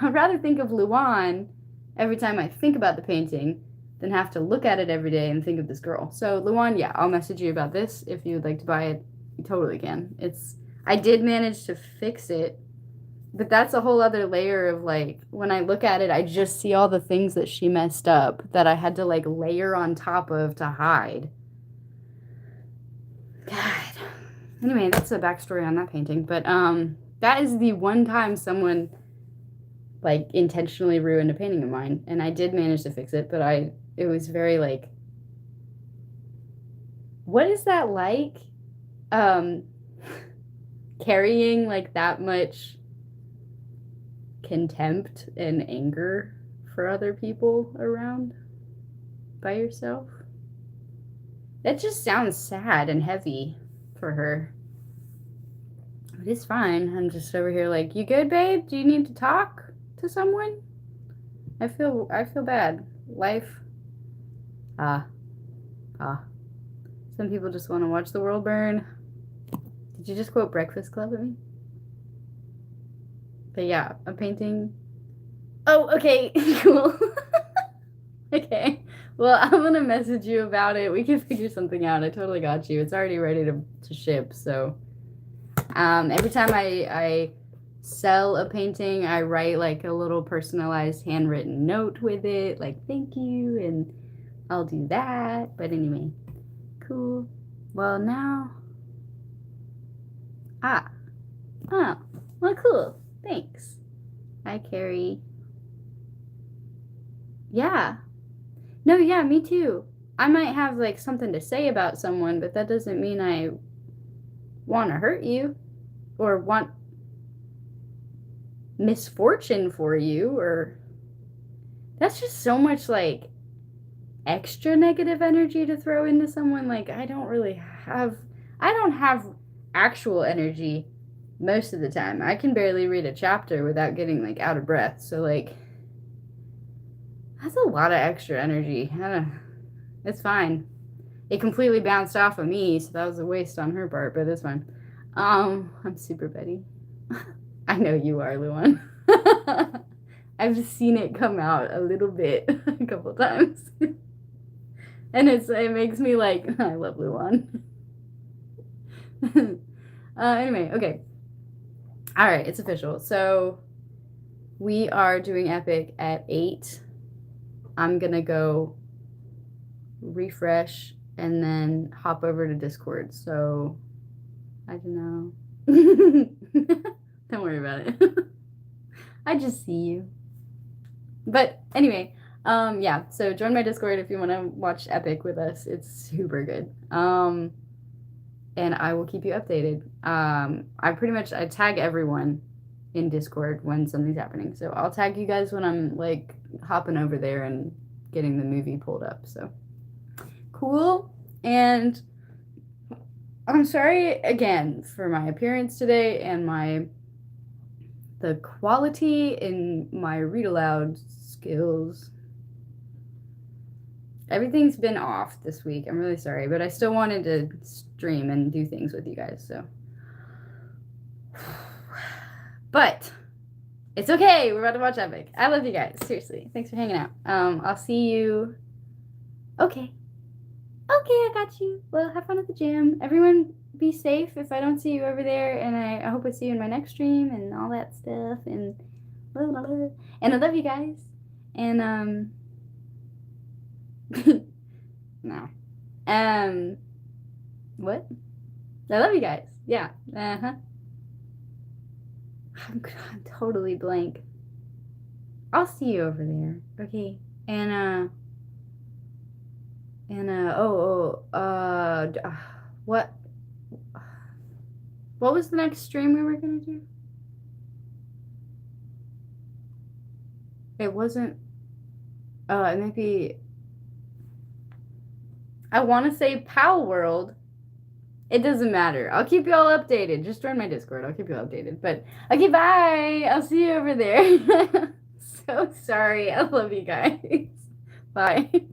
I'd rather think of Luan every time I think about the painting than have to look at it every day and think of this girl. So Luan, yeah, I'll message you about this if you would like to buy it. You totally can. I did manage to fix it, but that's a whole other layer of like when I look at it, I just see all the things that she messed up that I had to like layer on top of to hide. God. Anyway, that's the backstory on that painting. But that is the one time someone like intentionally ruined a painting of mine, and I did manage to fix it, but it was very like, what is that like? Um Carrying like that much contempt and anger for other people around by yourself. That just sounds sad and heavy for her. But it's fine. I'm just over here like, you good, babe? Do you need to talk to someone? I feel bad. Life. Ah. Some people just want to watch the world burn. Did you just quote Breakfast Club at me? But yeah, a painting. Oh, okay, cool. Okay. Well, I'm gonna message you about it. We can figure something out. I totally got you. It's already ready to ship. So, every time I sell a painting, I write like a little personalized handwritten note with it, like thank you, and I'll do that. But anyway, cool. Well, now. Oh, well, cool. Thanks. Hi, Carrie. Yeah. No, yeah, me too. I might have like something to say about someone, but that doesn't mean I want to hurt you or want misfortune for you, or that's just so much like extra negative energy to throw into someone. Like I don't have actual energy most of the time. I can barely read a chapter without getting like out of breath. So like that's a lot of extra energy. It's fine. It completely bounced off of me, so that was a waste on her part, but it's fine. I'm super petty. I know you are, Luan. I've seen it come out a little bit a couple times. And it makes me like, I love Luan. Anyway, okay. All right, it's official. So we are doing Epic at 8. I'm gonna go refresh and then hop over to Discord. So I don't know. Don't worry about it. I just see you. But anyway, yeah, so join my Discord if you want to watch Epic with us. It's super good. And I will keep you updated. I tag everyone in Discord when something's happening. So I'll tag you guys when I'm like hopping over there and getting the movie pulled up. So cool. And I'm sorry again for my appearance today and the quality in my read aloud skills. Everything's been off this week. I'm really sorry, but I still wanted to stream and do things with you guys, so. But it's okay. We're about to watch Epic. I love you guys. Seriously. Thanks for hanging out. I'll see you. Okay. Okay, I got you. Well, have fun at the gym. Everyone be safe if I don't see you over there, and I hope I see you in my next stream and all that stuff, and blah, blah, blah. And I love you guys. And no. What? I love you guys. Yeah. Uh-huh. I'm totally blank. I'll see you over there. Okay. And what was the next stream we were gonna do? It wasn't maybe I want to say Pal World. It doesn't matter. I'll keep you all updated. Just join my Discord. I'll keep you updated. But okay, bye. I'll see you over there. So sorry. I love you guys. Bye.